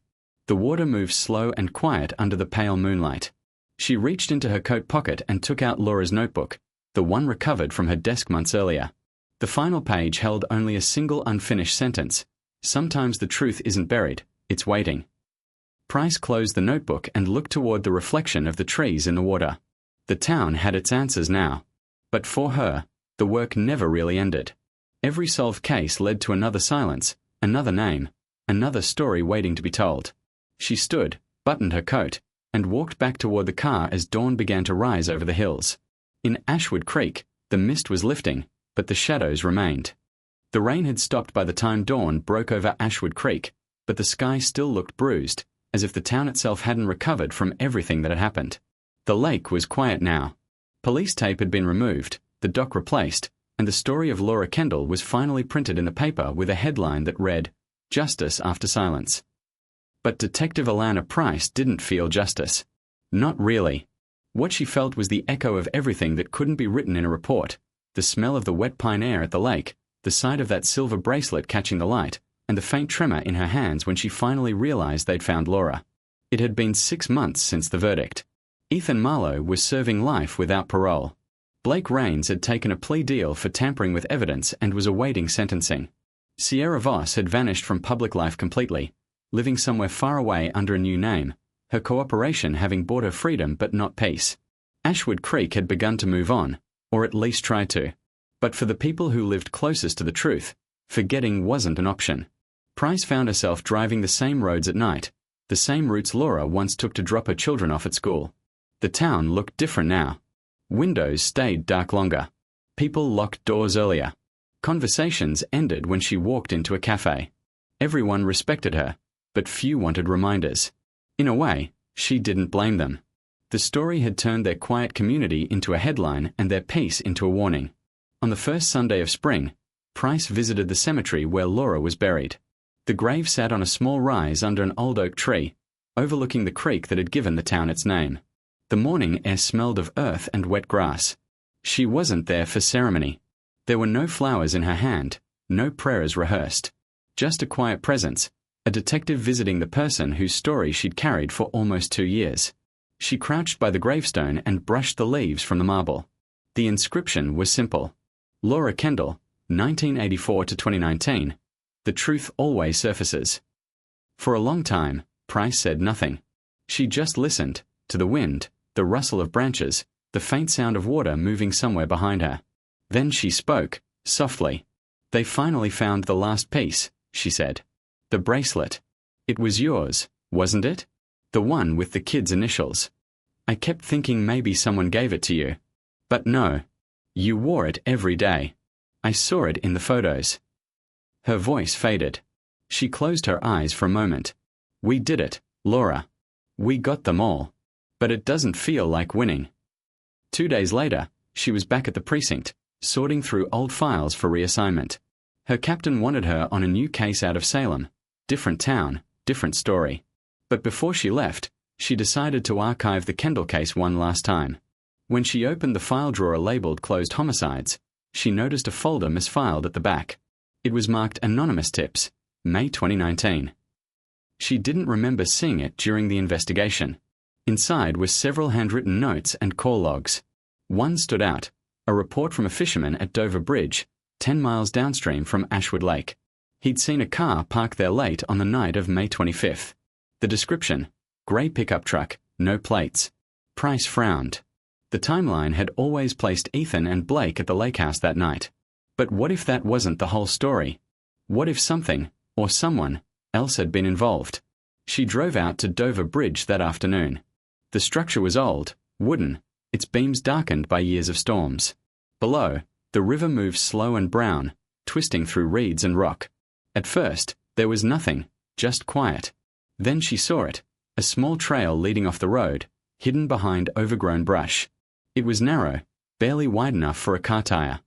The water moved slow and quiet under the pale moonlight. She reached into her coat pocket and took out Laura's notebook, the one recovered from her desk months earlier. The final page held only a single unfinished sentence: "Sometimes the truth isn't buried, it's waiting." Price closed the notebook and looked toward the reflection of the trees in the water. The town had its answers now. But for her, the work never really ended. Every solved case led to another silence, another name, another story waiting to be told. She stood, buttoned her coat, and walked back toward the car as dawn began to rise over the hills. In Ashwood Creek, the mist was lifting, but the shadows remained. The rain had stopped by the time dawn broke over Ashwood Creek, but the sky still looked bruised, as if the town itself hadn't recovered from everything that had happened. The lake was quiet now. Police tape had been removed, the dock replaced, and the story of Laura Kendall was finally printed in the paper with a headline that read, "Justice After Silence." But Detective Alana Price didn't feel justice. Not really. What she felt was the echo of everything that couldn't be written in a report: the smell of the wet pine air at the lake, the sight of that silver bracelet catching the light, and the faint tremor in her hands when she finally realized they'd found Laura. It had been 6 months since the verdict. Ethan Marlowe was serving life without parole. Blake Rains had taken a plea deal for tampering with evidence and was awaiting sentencing. Sierra Voss had vanished from public life completely, living somewhere far away under a new name, her cooperation having bought her freedom but not peace. Ashwood Creek had begun to move on, or at least try to. But for the people who lived closest to the truth, forgetting wasn't an option. Price found herself driving the same roads at night, the same routes Laura once took to drop her children off at school. The town looked different now. Windows stayed dark longer. People locked doors earlier. Conversations ended when she walked into a cafe. Everyone respected her, but few wanted reminders. In a way, she didn't blame them. The story had turned their quiet community into a headline and their peace into a warning. On the first Sunday of spring, Price visited the cemetery where Laura was buried. The grave sat on a small rise under an old oak tree, overlooking the creek that had given the town its name. The morning air smelled of earth and wet grass. She wasn't there for ceremony. There were no flowers in her hand, no prayers rehearsed. Just a quiet presence, a detective visiting the person whose story she'd carried for almost 2 years. She crouched by the gravestone and brushed the leaves from the marble. The inscription was simple: Laura Kendall, 1984 to 2019. The truth always surfaces. For a long time, Price said nothing. She just listened, to the wind, the rustle of branches, the faint sound of water moving somewhere behind her. Then she spoke, softly. "They finally found the last piece," she said. "The bracelet. It was yours, wasn't it? The one with the kid's initials. I kept thinking maybe someone gave it to you. But no. You wore it every day. I saw it in the photos." Her voice faded. She closed her eyes for a moment. "We did it, Laura. We got them all. But it doesn't feel like winning." 2 days later, she was back at the precinct, sorting through old files for reassignment. Her captain wanted her on a new case out of Salem. Different town, different story. But before she left, she decided to archive the Kendall case one last time. When she opened the file drawer labeled Closed Homicides, she noticed a folder misfiled at the back. It was marked Anonymous Tips, May 2019. She didn't remember seeing it during the investigation. Inside were several handwritten notes and call logs. One stood out, a report from a fisherman at Dover Bridge, 10 miles downstream from Ashwood Lake. He'd seen a car parked there late on the night of May 25th. The description: grey pickup truck, no plates. Price frowned. The timeline had always placed Ethan and Blake at the lake house that night. But what if that wasn't the whole story? What if something, or someone, else had been involved? She drove out to Dover Bridge that afternoon. The structure was old, Wooden, its beams darkened by years of storms. Below, the river moved slow and brown, twisting through reeds and rock. At first, there was nothing, just quiet. Then she saw it, a small trail leading off the road, hidden behind overgrown brush. It was narrow, barely wide enough for a car tire.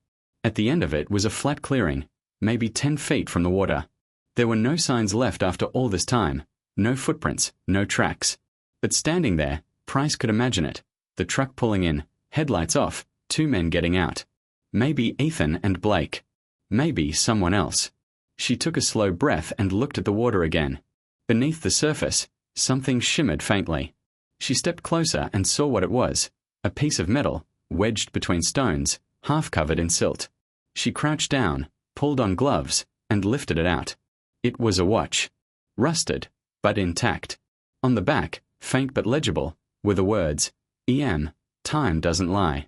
At the end of it was a flat clearing, maybe 10 feet from the water. There were no signs left after all this time, no footprints, no tracks. But standing there, Price could imagine it, the truck pulling in, headlights off, 2 men getting out. Maybe Ethan and Blake. Maybe someone else. She took a slow breath and looked at the water again. Beneath the surface, something shimmered faintly. She stepped closer and saw what it was, a piece of metal, wedged between stones, half covered in silt. She crouched down, pulled on gloves, and lifted it out. It was a watch. Rusted, but intact. On the back, faint but legible, were the words, "EM, time doesn't lie."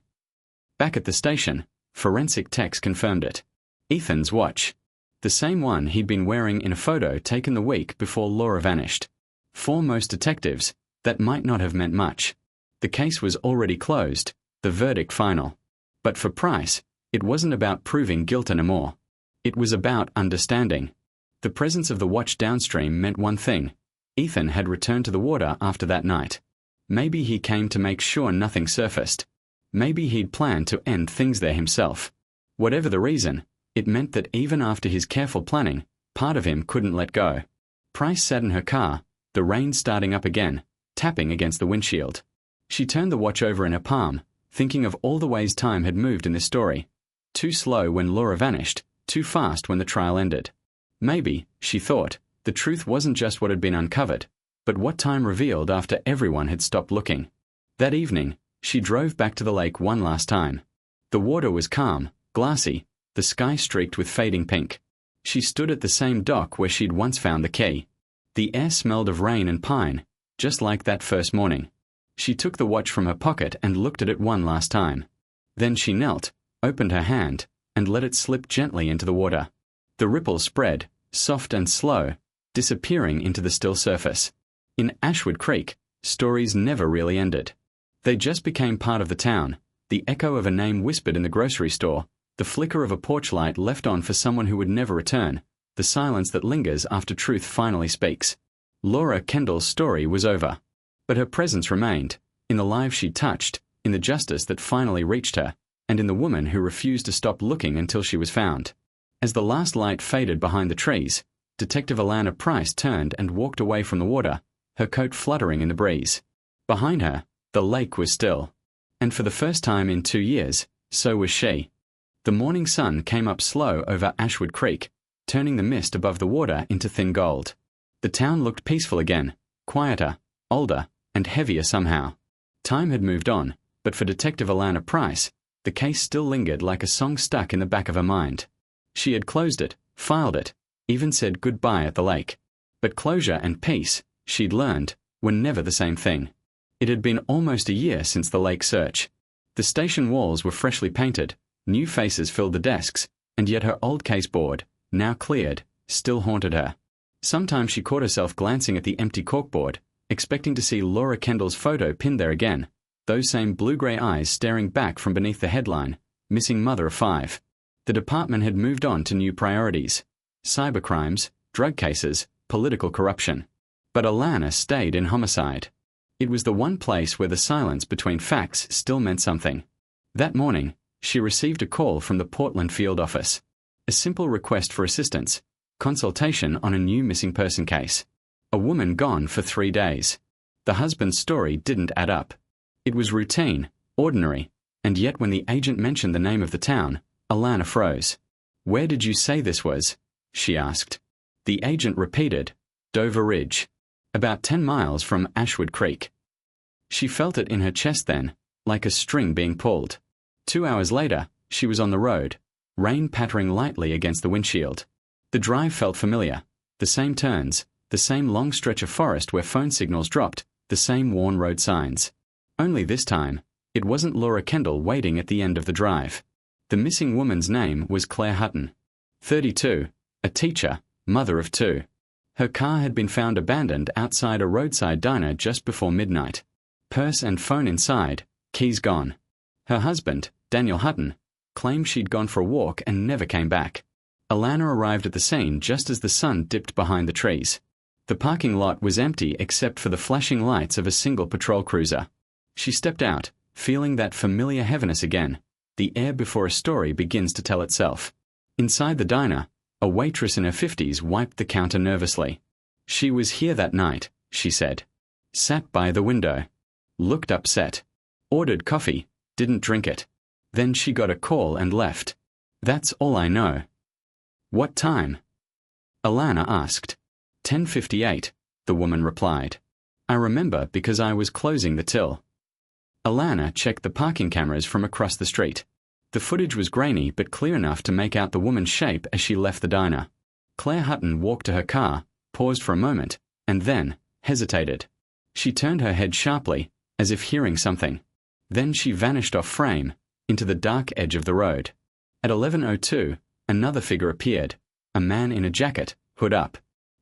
Back at the station, forensic techs confirmed it. Ethan's watch. The same one he'd been wearing in a photo taken the week before Laura vanished. For most detectives, that might not have meant much. The case was already closed, the verdict final. But for Price, it wasn't about proving guilt anymore. It was about understanding. The presence of the watch downstream meant one thing. Ethan had returned to the water after that night. Maybe he came to make sure nothing surfaced. Maybe he'd planned to end things there himself. Whatever the reason, it meant that even after his careful planning, part of him couldn't let go. Price sat in her car, the rain starting up again, tapping against the windshield. She turned the watch over in her palm, thinking of all the ways time had moved in this story. Too slow when Laura vanished, too fast when the trial ended. Maybe, she thought, the truth wasn't just what had been uncovered, but what time revealed after everyone had stopped looking. That evening, she drove back to the lake one last time. The water was calm, glassy, the sky streaked with fading pink. She stood at the same dock where she'd once found the key. The air smelled of rain and pine, just like that first morning. She took the watch from her pocket and looked at it one last time. Then she knelt, opened her hand, and let it slip gently into the water. The ripples spread, soft and slow, disappearing into the still surface. In Ashwood Creek, stories never really ended. They just became part of the town, the echo of a name whispered in the grocery store, the flicker of a porch light left on for someone who would never return, the silence that lingers after truth finally speaks. Laura Kendall's story was over. But her presence remained, in the lives she touched, in the justice that finally reached her, and in the woman who refused to stop looking until she was found. As the last light faded behind the trees, Detective Alana Price turned and walked away from the water, her coat fluttering in the breeze. Behind her, the lake was still. And for the first time in 2 years, so was she. The morning sun came up slow over Ashwood Creek, turning the mist above the water into thin gold. The town looked peaceful again, quieter, older, and heavier somehow. Time had moved on, but for Detective Alana Price, the case still lingered like a song stuck in the back of her mind. She had closed it, filed it, even said goodbye at the lake. But closure and peace, she'd learned, were never the same thing. It had been almost a year since the lake search. The station walls were freshly painted, new faces filled the desks, and yet her old case board, now cleared, still haunted her. Sometimes she caught herself glancing at the empty corkboard, expecting to see Laura Kendall's photo pinned there again, those same blue-grey eyes staring back from beneath the headline, "Missing Mother of 5." The department had moved on to new priorities: cybercrimes, drug cases, political corruption. But Alana stayed in homicide. It was the one place where the silence between facts still meant something. That morning, she received a call from the Portland field office. A simple request for assistance, consultation on a new missing person case. A woman gone for 3 days. The husband's story didn't add up. It was routine, ordinary, and yet when the agent mentioned the name of the town, Alana froze. "Where did you say this was?" she asked. The agent repeated, "Dover Ridge, about 10 miles from Ashwood Creek." She felt it in her chest then, like a string being pulled. 2 hours later, she was on the road, rain pattering lightly against the windshield. The drive felt familiar, the same turns, the same long stretch of forest where phone signals dropped, the same worn road signs. Only this time, it wasn't Laura Kendall waiting at the end of the drive. The missing woman's name was Claire Hutton. 32, a teacher, mother of 2. Her car had been found abandoned outside a roadside diner just before midnight. Purse and phone inside, Keys gone. Her husband, Daniel Hutton, claimed she'd gone for a walk and never came back. Alana arrived at the scene just as the sun dipped behind the trees. The parking lot was empty except for the flashing lights of a single patrol cruiser. She stepped out, feeling that familiar heaviness again. The air before a story begins to tell itself. Inside the diner, a waitress in her 50s wiped the counter nervously. She was here that night, she said. Sat by the window. Looked upset. Ordered coffee, didn't drink it. Then she got a call and left. That's all I know. What time? Alana asked. 10:58, the woman replied. I remember because I was closing the till. Alana checked the parking cameras from across the street. The footage was grainy but clear enough to make out the woman's shape as she left the diner. Claire Hutton walked to her car, paused for a moment, and then hesitated. She turned her head sharply, as if hearing something. Then she vanished off frame, into the dark edge of the road. At 11:02, another figure appeared, a man in a jacket, hood up.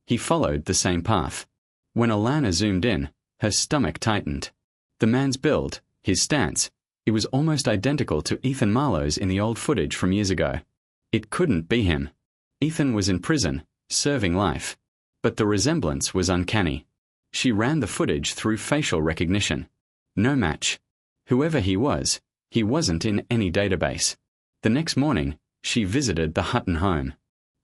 He followed the same path. When Alana zoomed in, her stomach tightened. The man's build, his stance, it was almost identical to Ethan Marlowe's in the old footage from years ago. It couldn't be him. Ethan was in prison, serving life. But the resemblance was uncanny. She ran the footage through facial recognition. No match. Whoever he wasn't in any database. The next morning, she visited the Hutton home.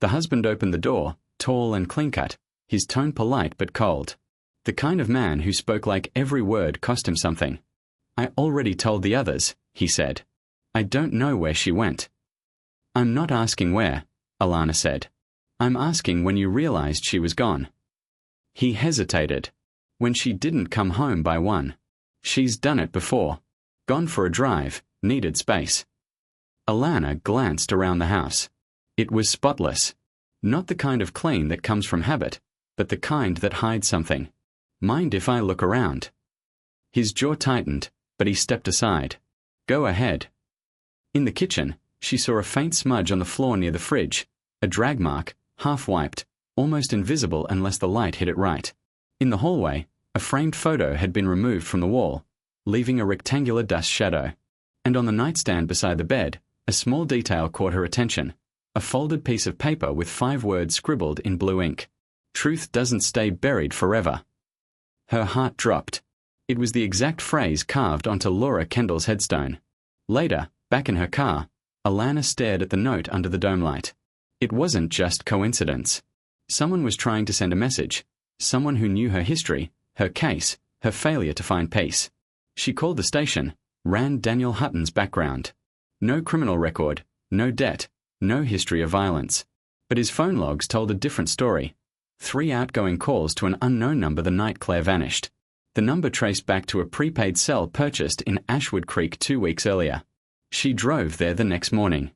The husband opened the door, tall and clean-cut, his tone polite but cold. The kind of man who spoke like every word cost him something. I already told the others, he said. I don't know where she went. I'm not asking where, Alana said. I'm asking when you realized she was gone. He hesitated. When she didn't come home by 1. She's done it before. Gone for a drive, needed space. Alana glanced around the house. It was spotless. Not the kind of clean that comes from habit, but the kind that hides something. Mind if I look around? His jaw tightened, but he stepped aside. Go ahead. In the kitchen, she saw a faint smudge on the floor near the fridge, a drag mark, half-wiped, almost invisible unless the light hit it right. In the hallway, a framed photo had been removed from the wall, leaving a rectangular dust shadow. And on the nightstand beside the bed, a small detail caught her attention. A folded piece of paper with 5 words scribbled in blue ink. Truth doesn't stay buried forever. Her heart dropped. It was the exact phrase carved onto Laura Kendall's headstone. Later, back in her car, Alana stared at the note under the dome light. It wasn't just coincidence. Someone was trying to send a message. Someone who knew her history, her case, her failure to find peace. She called the station, ran Daniel Hutton's background. No criminal record, no debt, no history of violence. But his phone logs told a different story. 3 outgoing calls to an unknown number the night Claire vanished. The number traced back to a prepaid cell purchased in Ashwood Creek 2 weeks earlier. She drove there the next morning.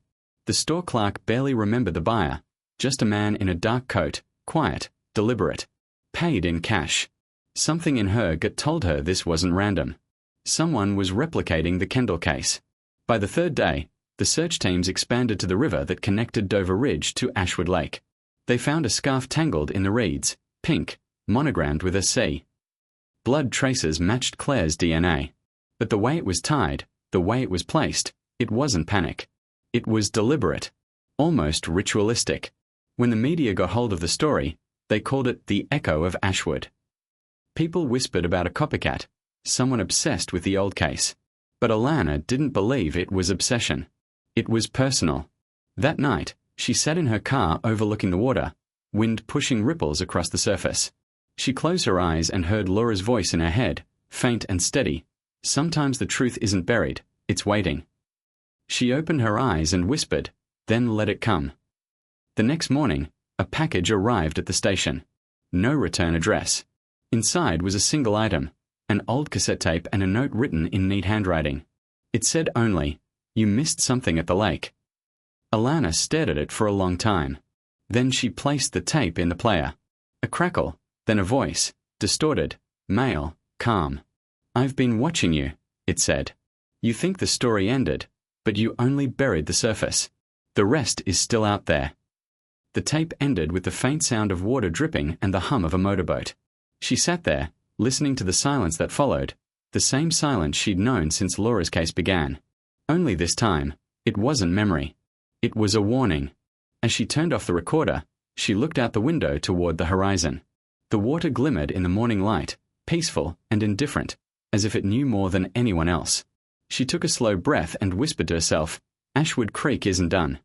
The store clerk barely remembered the buyer, just a man in a dark coat, quiet, deliberate. Paid in cash. Something in her gut told her this wasn't random. Someone was replicating the Kendall case. By the 3rd day, the search teams expanded to the river that connected Dover Ridge to Ashwood Lake. They found a scarf tangled in the reeds, pink, monogrammed with a C. Blood traces matched Claire's DNA. But the way it was tied, the way it was placed, it wasn't panic. It was deliberate, almost ritualistic. When the media got hold of the story, they called it the Echo of Ashwood. People whispered about a copycat, someone obsessed with the old case. But Alana didn't believe it was obsession. It was personal. That night, she sat in her car overlooking the water, wind pushing ripples across the surface. She closed her eyes and heard Laura's voice in her head, faint and steady. Sometimes the truth isn't buried, it's waiting. She opened her eyes and whispered, then let it come. The next morning, a package arrived at the station. No return address. Inside was a single item, an old cassette tape and a note written in neat handwriting. It said only, "You missed something at the lake." Alana stared at it for a long time. Then she placed the tape in the player. A crackle, then a voice, distorted, male, calm. "I've been watching you," it said. "You think the story ended, but you only buried the surface. The rest is still out there." The tape ended with the faint sound of water dripping and the hum of a motorboat. She sat there, listening to the silence that followed, The same silence she'd known since Laura's case began. Only this time, it wasn't memory. It was a warning. As she turned off the recorder, she looked out the window toward the horizon. The water glimmered in the morning light, peaceful and indifferent, as if it knew more than anyone else. She took a slow breath and whispered to herself, "Ashwood Creek isn't done."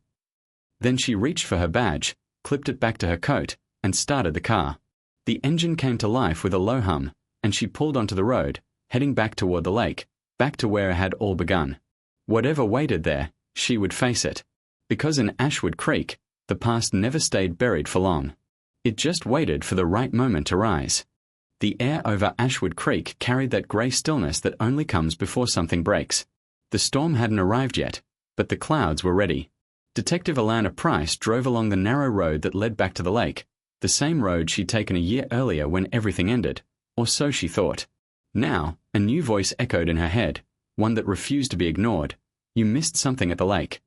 Then she reached for her badge, clipped it back to her coat, and started the car. The engine came to life with a low hum, and she pulled onto the road, heading back toward the lake, back to where it had all begun. Whatever waited there, she would face it. Because in Ashwood Creek, the past never stayed buried for long. It just waited for the right moment to rise. The air over Ashwood Creek carried that grey stillness that only comes before something breaks. The storm hadn't arrived yet, but the clouds were ready. Detective Alana Price drove along the narrow road that led back to the lake, the same road she'd taken a year earlier when everything ended, or so she thought. Now, a new voice echoed in her head, one that refused to be ignored. You missed something at the lake.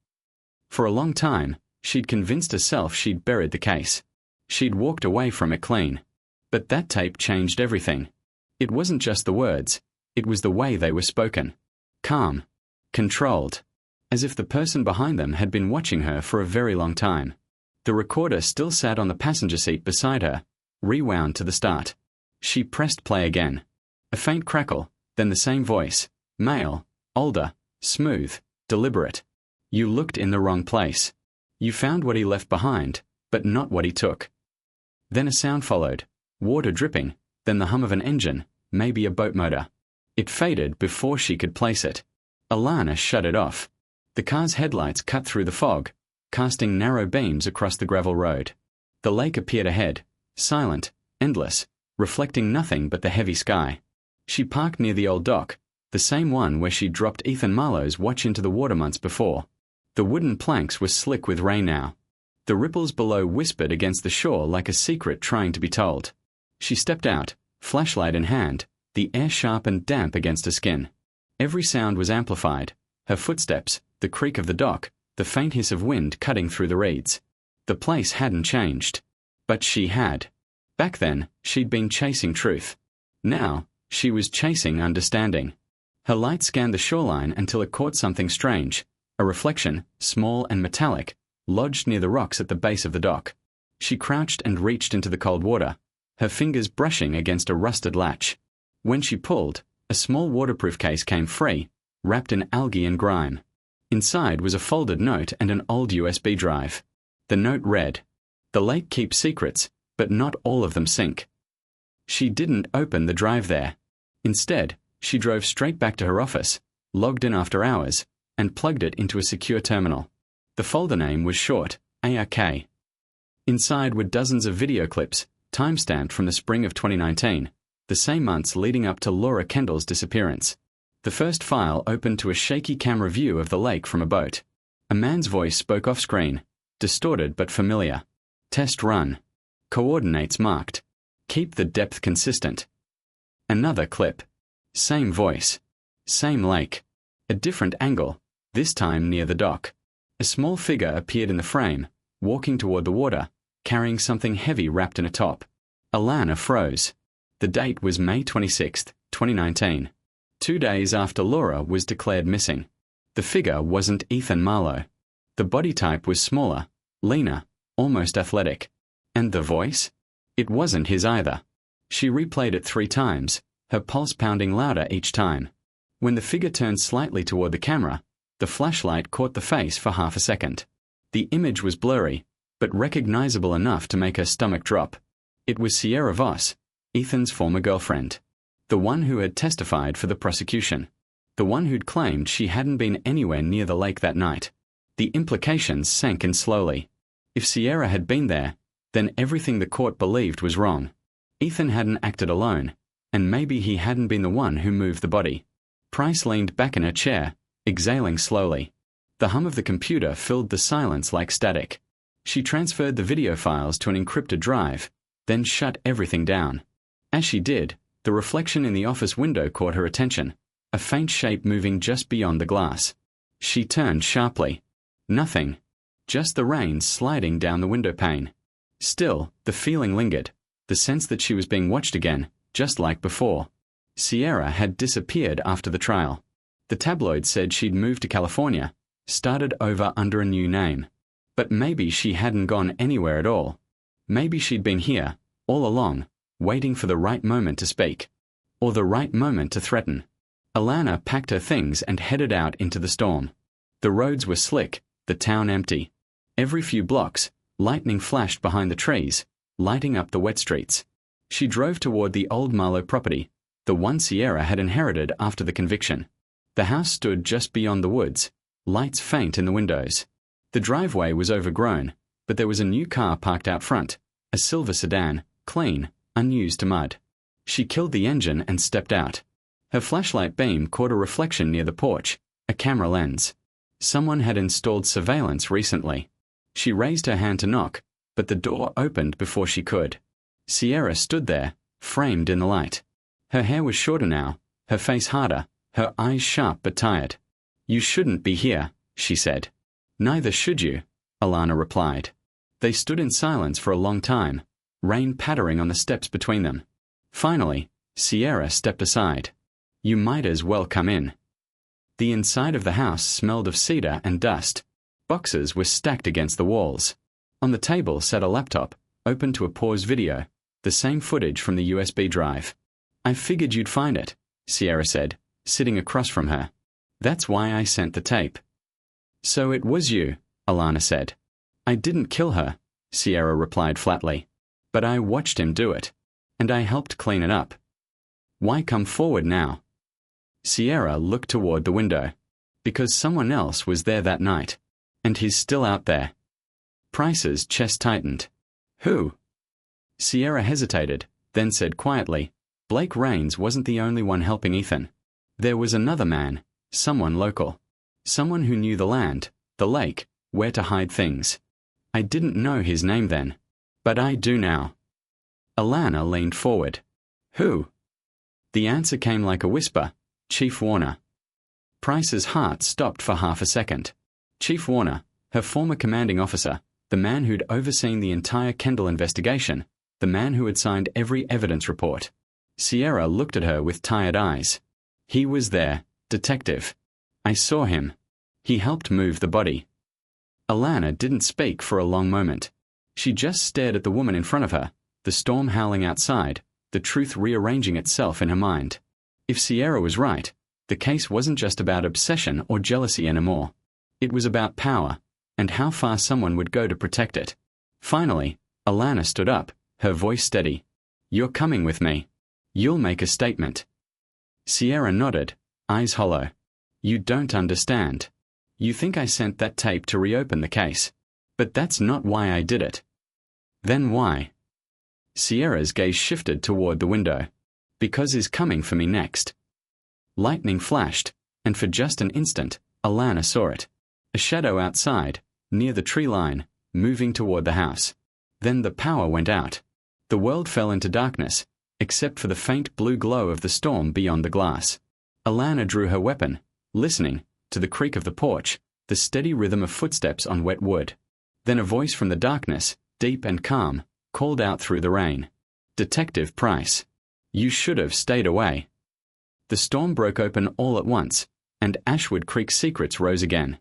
For a long time, she'd convinced herself she'd buried the case. She'd walked away from it clean. But that tape changed everything. It wasn't just the words, it was the way they were spoken. Calm. Controlled. As if the person behind them had been watching her for a very long time. The recorder still sat on the passenger seat beside her, rewound to the start. She pressed play again. A faint crackle, then the same voice. Male, older, smooth, deliberate. You looked in the wrong place. You found what he left behind, but not what he took. Then a sound followed. Water dripping, then the hum of an engine, maybe a boat motor. It faded before she could place it. Alana shut it off. The car's headlights cut through the fog, casting narrow beams across the gravel road. The lake appeared ahead, silent, endless, reflecting nothing but the heavy sky. She parked near the old dock, the same one where she dropped Ethan Marlowe's watch into the water months before. The wooden planks were slick with rain now. The ripples below whispered against the shore like a secret trying to be told. She stepped out, flashlight in hand, the air sharp and damp against her skin. Every sound was amplified. Her footsteps, the creak of the dock, the faint hiss of wind cutting through the reeds. The place hadn't changed. But she had. Back then, she'd been chasing truth. Now, she was chasing understanding. Her light scanned the shoreline until it caught something strange. A reflection, small and metallic, lodged near the rocks at the base of the dock. She crouched and reached into the cold water, her fingers brushing against a rusted latch. When she pulled, a small waterproof case came free, wrapped in algae and grime. Inside was a folded note and an old USB drive. The note read, "The lake keeps secrets, but not all of them sink." She didn't open the drive there. Instead, she drove straight back to her office, logged in after hours, and plugged it into a secure terminal. The folder name was short, ARK. Inside were dozens of video clips, time-stamped from the spring of 2019, the same months leading up to Laura Kendall's disappearance. The first file opened to a shaky camera view of the lake from a boat. A man's voice spoke off-screen, distorted but familiar. Test run. Coordinates marked. Keep the depth consistent. Another clip. Same voice. Same lake. A different angle, this time near the dock. A small figure appeared in the frame, walking toward the water, carrying something heavy wrapped in a top. Alana froze. The date was May 26, 2019. 2 days after Laura was declared missing. The figure wasn't Ethan Marlowe. The body type was smaller, leaner, almost athletic. And the voice? It wasn't his either. She replayed it 3 times, her pulse pounding louder each time. When the figure turned slightly toward the camera, the flashlight caught the face for half a second. The image was blurry, but recognizable enough to make her stomach drop. It was Sierra Voss, Ethan's former girlfriend. The one who had testified for the prosecution. The one who'd claimed she hadn't been anywhere near the lake that night. The implications sank in slowly. If Sierra had been there, then everything the court believed was wrong. Ethan hadn't acted alone, and maybe he hadn't been the one who moved the body. Price leaned back in her chair, exhaling slowly. The hum of the computer filled the silence like static. She transferred the video files to an encrypted drive, then shut everything down. As she did, the reflection in the office window caught her attention, a faint shape moving just beyond the glass. She turned sharply. Nothing. Just the rain sliding down the window pane. Still, the feeling lingered, the sense that she was being watched again, just like before. Sierra had disappeared after the trial. The tabloid said she'd moved to California, started over under a new name. But maybe she hadn't gone anywhere at all. Maybe she'd been here, all along, waiting for the right moment to speak. Or the right moment to threaten. Alana packed her things and headed out into the storm. The roads were slick, the town empty. Every few blocks, lightning flashed behind the trees, lighting up the wet streets. She drove toward the old Marlowe property, the one Sierra had inherited after the conviction. The house stood just beyond the woods, lights faint in the windows. The driveway was overgrown, but there was a new car parked out front, a silver sedan, clean, unused to mud. She killed the engine and stepped out. Her flashlight beam caught a reflection near the porch, a camera lens. Someone had installed surveillance recently. She raised her hand to knock, but the door opened before she could. Sierra stood there, framed in the light. Her hair was shorter now, her face harder, her eyes sharp but tired. "You shouldn't be here," she said. "Neither should you," Alana replied. They stood in silence for a long time, rain pattering on the steps between them. Finally, Sierra stepped aside. "You might as well come in." The inside of the house smelled of cedar and dust. Boxes were stacked against the walls. On the table sat a laptop, open to a paused video, the same footage from the USB drive. "I figured you'd find it," Sierra said, sitting across from her. "That's why I sent the tape." "So it was you," Alana said. "I didn't kill her," Sierra replied flatly. "But I watched him do it. And I helped clean it up. Why come forward now?" Sierra looked toward the window. "Because someone else was there that night. And he's still out there." Price's chest tightened. "Who?" Sierra hesitated, then said quietly, "Blake Raines wasn't the only one helping Ethan. There was another man, someone local. Someone who knew the land, the lake, where to hide things. I didn't know his name then. But I do now." Alana leaned forward. "Who?" The answer came like a whisper, "Chief Warner." Price's heart stopped for half a second. Chief Warner, her former commanding officer, the man who'd overseen the entire Kendall investigation, the man who had signed every evidence report. Sierra looked at her with tired eyes. "He was there, detective. I saw him. He helped move the body." Alana didn't speak for a long moment. She just stared at the woman in front of her, the storm howling outside, the truth rearranging itself in her mind. If Sierra was right, the case wasn't just about obsession or jealousy anymore. It was about power, and how far someone would go to protect it. Finally, Alana stood up, her voice steady. "You're coming with me. You'll make a statement." Sierra nodded, eyes hollow. "You don't understand. You think I sent that tape to reopen the case. But that's not why I did it." "Then why?" Sierra's gaze shifted toward the window. "Because he's coming for me next." Lightning flashed, and for just an instant, Alana saw it. A shadow outside, near the tree line, moving toward the house. Then the power went out. The world fell into darkness, except for the faint blue glow of the storm beyond the glass. Alana drew her weapon, listening to the creak of the porch, the steady rhythm of footsteps on wet wood. Then a voice from the darkness, deep and calm, called out through the rain. "Detective Price. You should have stayed away." The storm broke open all at once, and Ashwood Creek secrets rose again.